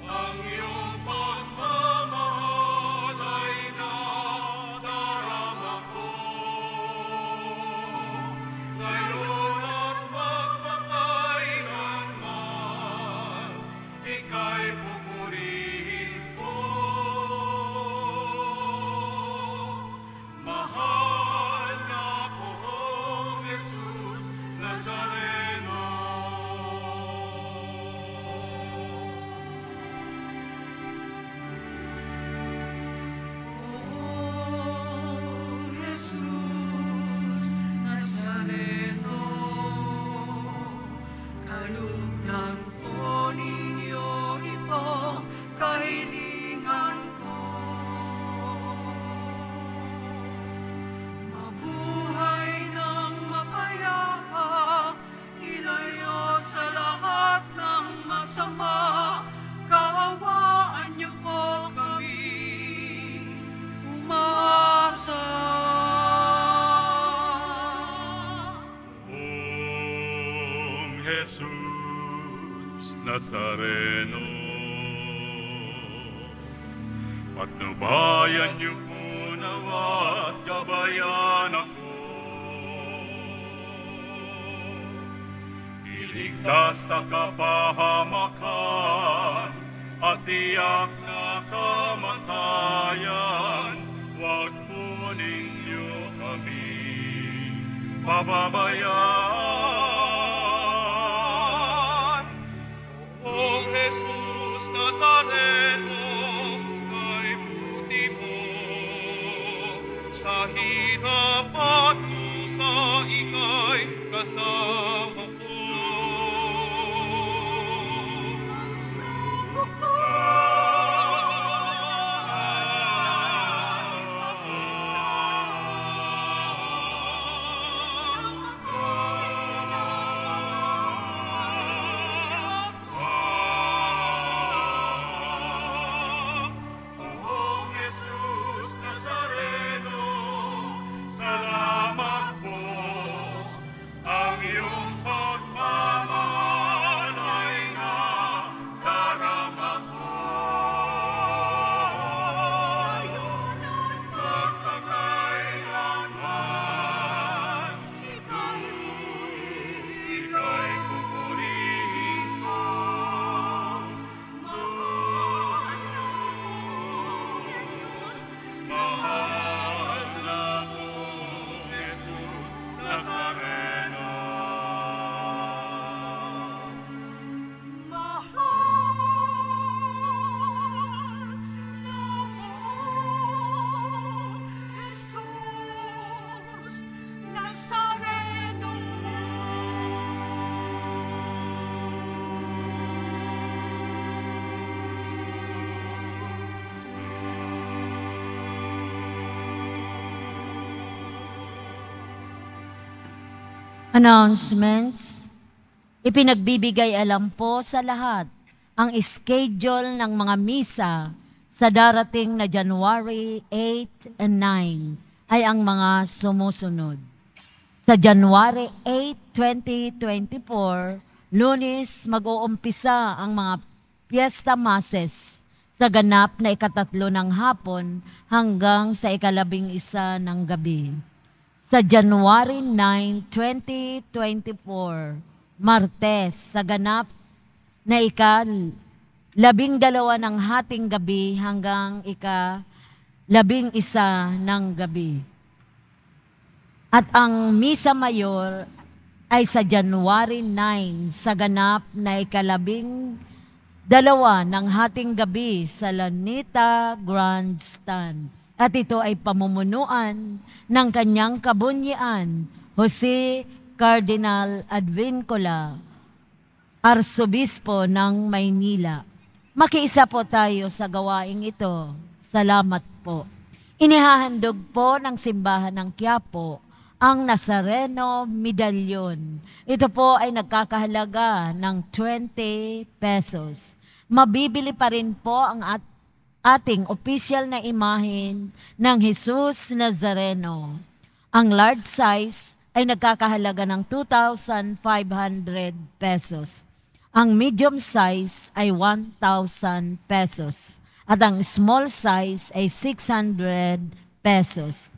Ang iyong pagmamahal ay nadarama ko. Ngayon at magpakailanman, ika'y pupurihin ko. Mahal na Poong Jesus Nazareno. Poong Jesus Nazareno, kalugdan po ninyo ito kahilingan ko. Mabuhay ng mapayapa, ilayo sa lahat ng masama, kaawaan niyo po kami, umasa. Poong Jesus Nazareno, patnubayan niyo po nawa at gabayan ako. Iligtas sa kapahamakan at tiyak na kamatayan, huwag po ninyo kami pababayaan. Poong Jesus Nazareno, kay buti mo sa hirap at dusa, ika'y kasama ko. Poong Jesus Nazareno, salamat po. Ang iyong pagmamahal ay nadarama ko. Ngayon at magpakailanman, ika'y pupurihin ko. Mahal na Poong Jesus Nazareno. Jesus Nazareno. Announcements. Ipinagbibigay alam po sa lahat ang schedule ng mga misa sa darating na January 8 and 9 ay ang mga sumusunod. Sa January 8, 2024, Lunes, mag-uumpisa ang mga Fiesta Masses sa ganap na ikatatlo ng hapon hanggang sa ikalabing isa ng gabi. Sa January 9, 2024, Martes, sa ganap na ika-12 ng hating gabi hanggang ika-11 ng gabi. At ang Misa Mayor ay sa January 9 sa ganap na ika-12 ng hating gabi sa Lanita Grandstand. At ito ay pamumunuan ng kanyang kabunyian, Jose Cardinal Advincula, Arsobispo ng Maynila. Makiisa po tayo sa gawaing ito. Salamat po. Inihahandog po ng simbahan ng Quiapo ang Nazareno Medallion. Ito po ay nagkakahalaga ng 20 pesos. Mabibili pa rin po ang ating opisyal na imahen ng Jesus Nazareno. Ang large size ay nagkakahalaga ng 2,500 pesos. Ang medium size ay 1,000 pesos. At ang small size ay 600 pesos.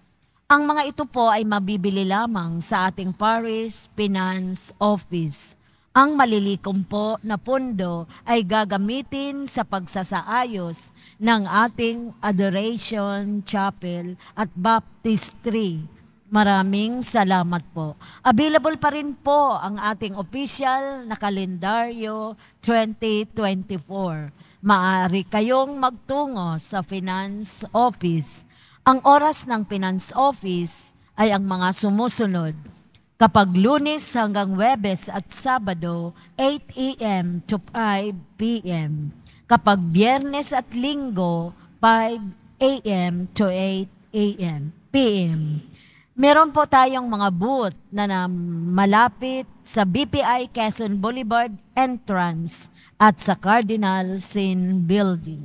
Ang mga ito po ay mabibili lamang sa ating Parish Finance Office. Ang malilikom po na pondo ay gagamitin sa pagsasaayos ng ating Adoration Chapel at Baptistry. Maraming salamat po. Available pa rin po ang ating official na kalendaryo 2024. Maaari kayong magtungo sa Finance Office. Ang oras ng Finance Office ay ang mga sumusunod. Kapag Lunes hanggang Huwebes at Sabado, 8 a.m. to 5 p.m. Kapag Biyernes at Linggo, 5 a.m. to 8 p.m. Meron po tayong mga booth na malapit sa BPI Quezon Boulevard entrance at sa Cardinal Sin Building.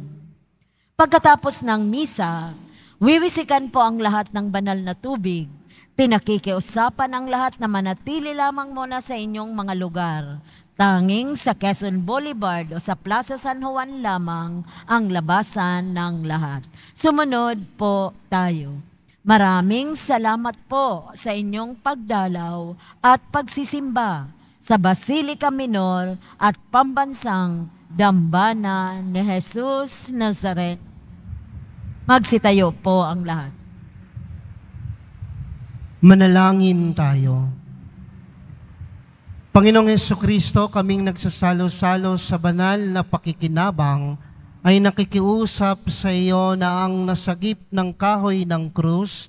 Pagkatapos ng misa, wiwisikan po ang lahat ng banal na tubig. Pinakikiusapan ang lahat na manatili lamang muna sa inyong mga lugar. Tanging sa Quezon Boulevard o sa Plaza San Juan lamang ang labasan ng lahat. Sumunod po tayo. Maraming salamat po sa inyong pagdalaw at pagsisimba sa Basilica Minor at Pambansang Dambana ni Jesus Nazareno. Magsitayo po ang lahat. Manalangin tayo. Panginoong Hesukristo, kaming nagsasalo-salo sa banal na pakikinabang ay nakikiusap sa iyo na ang nasagip ng kahoy ng krus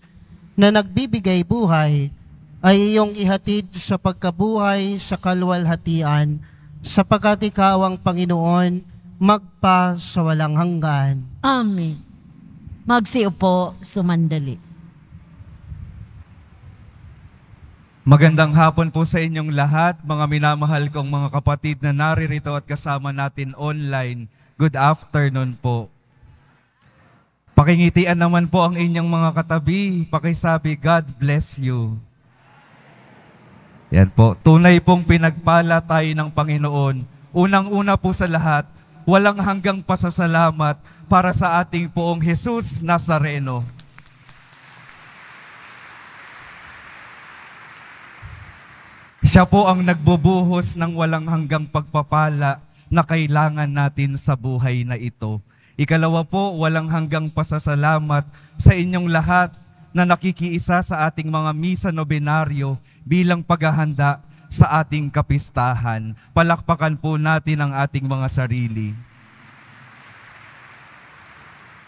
na nagbibigay buhay ay iyong ihatid sa pagkabuhay sa kaluwalhatian sapagkat ikaw ang Panginoon magpa sa walang hanggan. Amen. Magsiupo, sumandali. Magandang hapon po sa inyong lahat, mga minamahal kong mga kapatid na naririto at kasama natin online. Good afternoon po. Pakingitian naman po ang inyong mga katabi. Pakisabi, God bless you. Yan po. Tunay pong pinagpala tayo ng Panginoon. Unang-una po sa lahat, walang hanggang pasasalamat para sa ating poong Jesus Nazareno. Siya po ang nagbubuhos ng walang hanggang pagpapala na kailangan natin sa buhay na ito. Ikalawa po, walang hanggang pasasalamat sa inyong lahat na nakikiisa sa ating mga misa nobenaryo bilang paghahanda sa ating kapistahan. Palakpakan po natin ang ating mga sarili.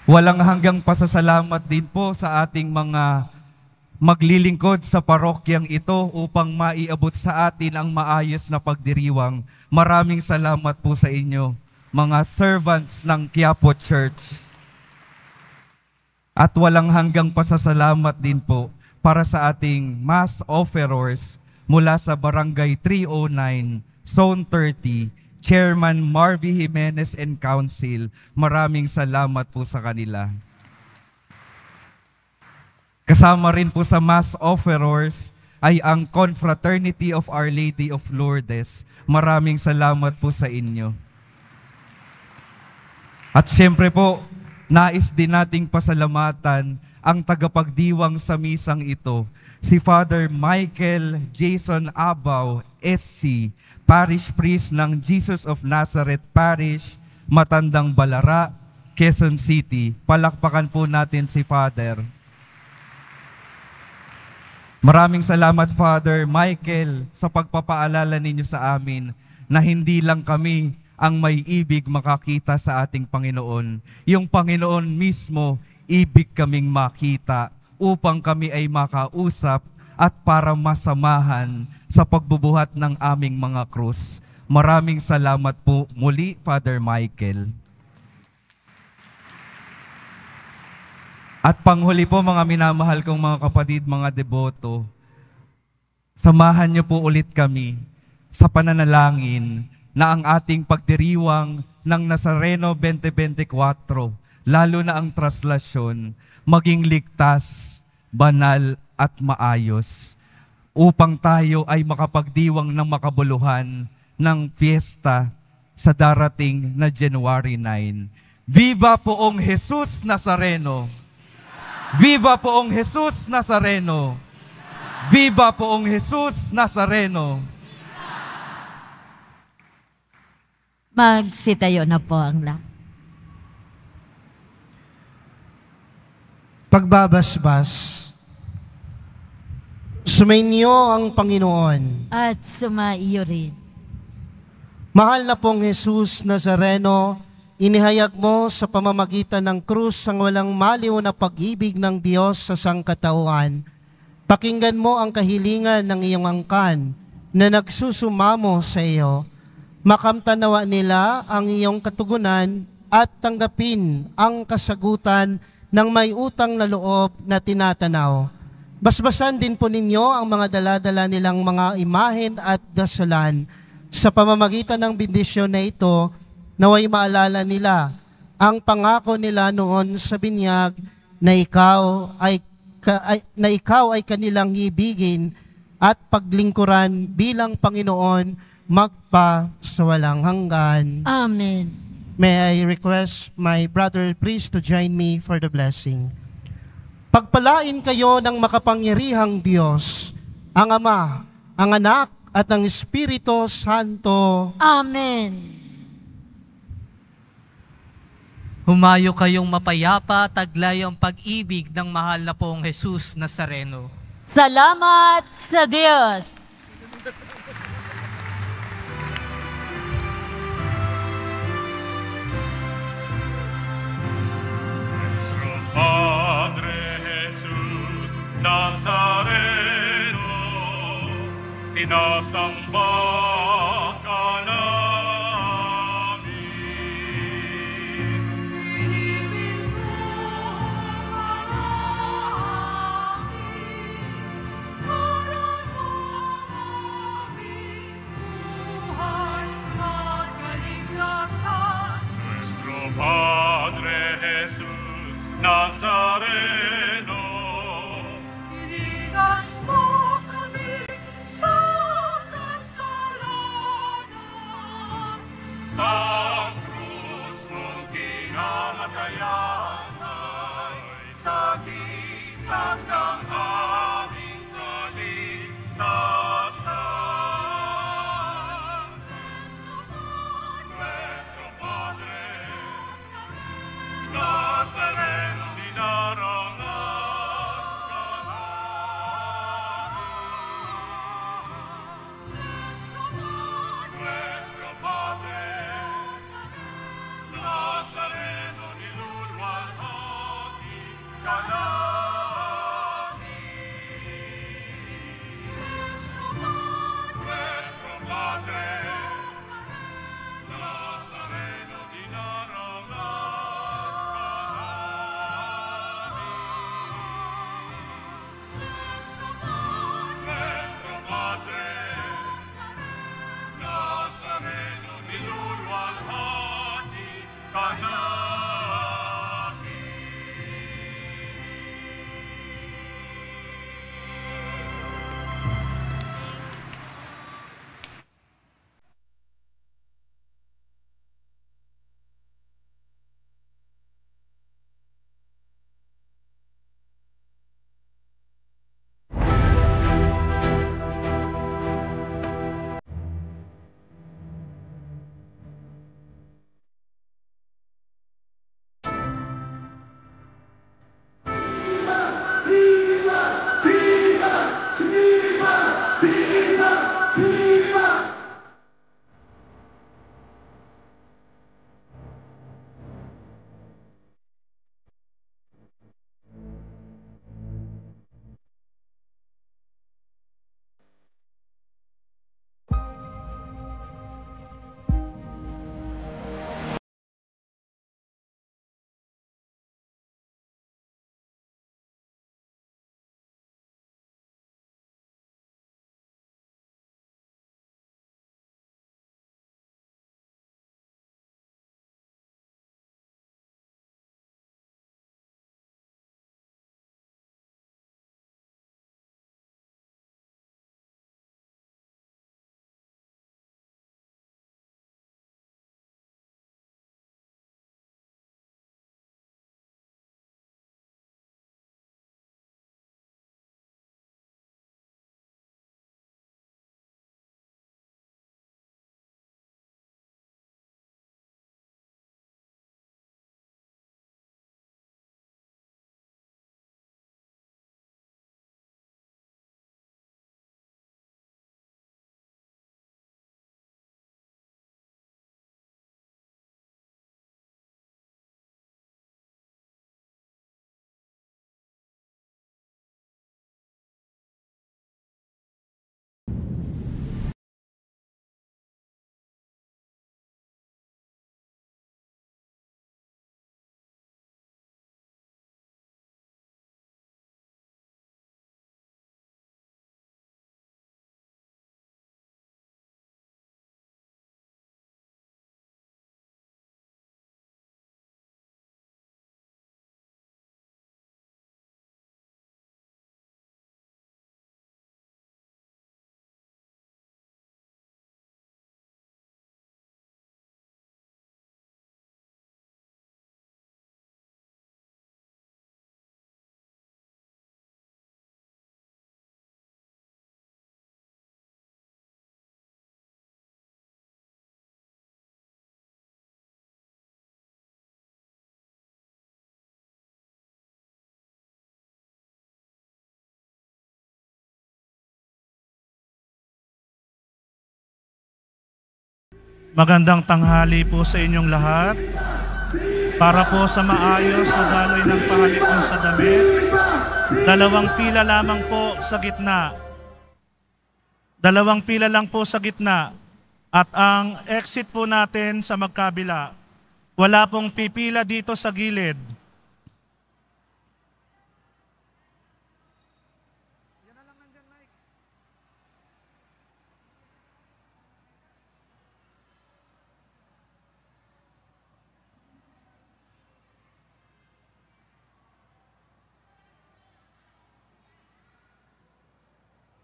Walang hanggang pasasalamat din po sa ating mga maglilingkod sa parokyang ito upang maiabot sa atin ang maayos na pagdiriwang. Maraming salamat po sa inyo, mga servants ng Quiapo Church. At walang hanggang pasasalamat din po para sa ating mass offerers mula sa Barangay 309, Zone 30, Chairman Marvy Jimenez and Council. Maraming salamat po sa kanila. Kasama rin po sa mass offerers ay ang Confraternity of Our Lady of Lourdes. Maraming salamat po sa inyo. At siyempre po, nais din nating pasalamatan ang tagapagdiwang sa misang ito, si Father Michael Jason Abaw, SC, Parish Priest ng Jesus of Nazareth Parish, Matandang Balara, Quezon City. Palakpakan po natin si Father. Maraming salamat, Father Michael, sa pagpapaalala ninyo sa amin na hindi lang kami ang may ibig makakita sa ating Panginoon. Yung Panginoon mismo, ibig kaming makita upang kami ay makausap at para masamahan sa pagbubuhat ng aming mga krus. Maraming salamat po muli, Father Michael. At panghuli po, mga minamahal kong mga kapatid, mga deboto, samahan niyo po ulit kami sa pananalangin na ang ating pagdiriwang ng Nazareno 2024, lalo na ang traslasyon, maging ligtas, banal at maayos, upang tayo ay makapagdiwang ng makabuluhan ng fiesta sa darating na January 9. Viva Poong Jesus Nazareno! Viva Poong Jesus Nazareno! Viva Poong Jesus Nazareno! Magsitayo na po ang lahat. Pagbabasbas, sumainyo ang Panginoon. At sumaiyo rin. Mahal na pong Jesus Nazareno, inihayag mo sa pamamagitan ng krus ang walang maliw na pag-ibig ng Diyos sa sangkatauhan. Pakinggan mo ang kahilingan ng iyong angkan na nagsusumamo sa iyo. Makamtanawa nila ang iyong katugunan at tanggapin ang kasagutan ng may utang na loob na tinatanaw. Basbasan din po ninyo ang mga daladala nilang mga imahen at dasalan. Sa pamamagitan ng bendisyon na ito, naway maalala nila ang pangako nila noon sa binyag na ikaw ay kanilang ibigin at paglingkuran bilang Panginoon magpa sa walang hanggan. Amen. May I request my brother priest to join me for the blessing. Pagpalain kayo ng makapangyarihang Diyos, ang Ama, ang Anak, at ang Espiritu Santo. Amen. Humayo kayong mapayapa, taglay ang pag-ibig ng mahal na pong Jesus Nazareno. Salamat sa Diyos. Padre Jesus Nazareno, sinasamba ka namin. Pinipin mo para mo ang aming buhay at kaligtasan. Nuestro Padre Jesus Nazareno, iligas mo kami sa kasalanan. Ang krus mong kinamatayan ay sagisag ng aming kaligtasan. Nuestro Padre Nazareno, Magandang tanghali po sa inyong lahat. Para po sa maayos na daloy ng pahalik ng sa damit, 2 pila lamang po sa gitna. 2 pila lang po sa gitna. At ang exit po natin sa magkabila. Wala pong pipila dito sa gilid.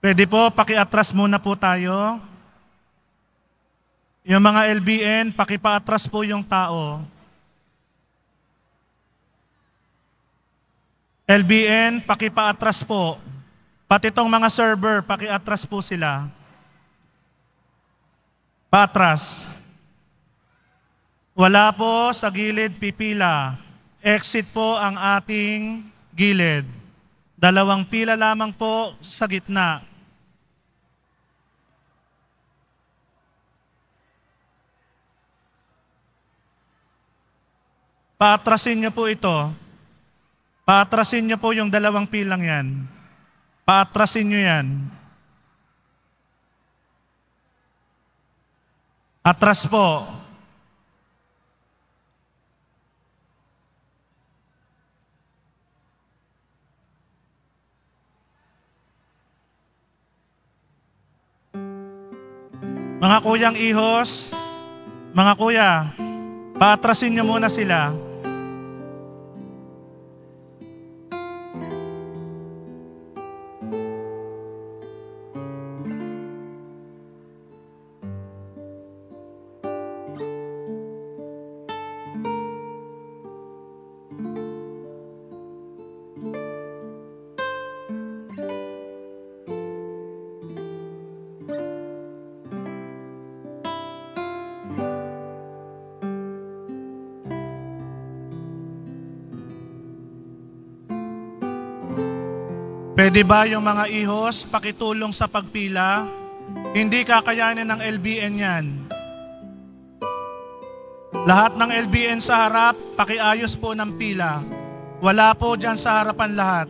Pwede po, pakiatras muna po tayo. Yung mga LBN, pakipaatras po yung tao. LBN, pakipaatras po. Pati itong mga server, pakiatras po sila. Paatras. Wala po sa gilid pipila. Exit po ang ating gilid. 2 pila lamang po sa gitna. Paatrasin niyo po ito. Paatrasin niyo po yung 2 pilang yan. Paatrasin niyo yan. Atras po. Mga kuyang ihos, mga kuya, paatrasin niyo muna sila. Pwede ba yung mga ihos pakitulong sa pagpila? Hindi kakayanin ng LBN yan. Lahat ng LBN sa harap, pakiayos po ng pila. Wala po dyan sa harapan lahat.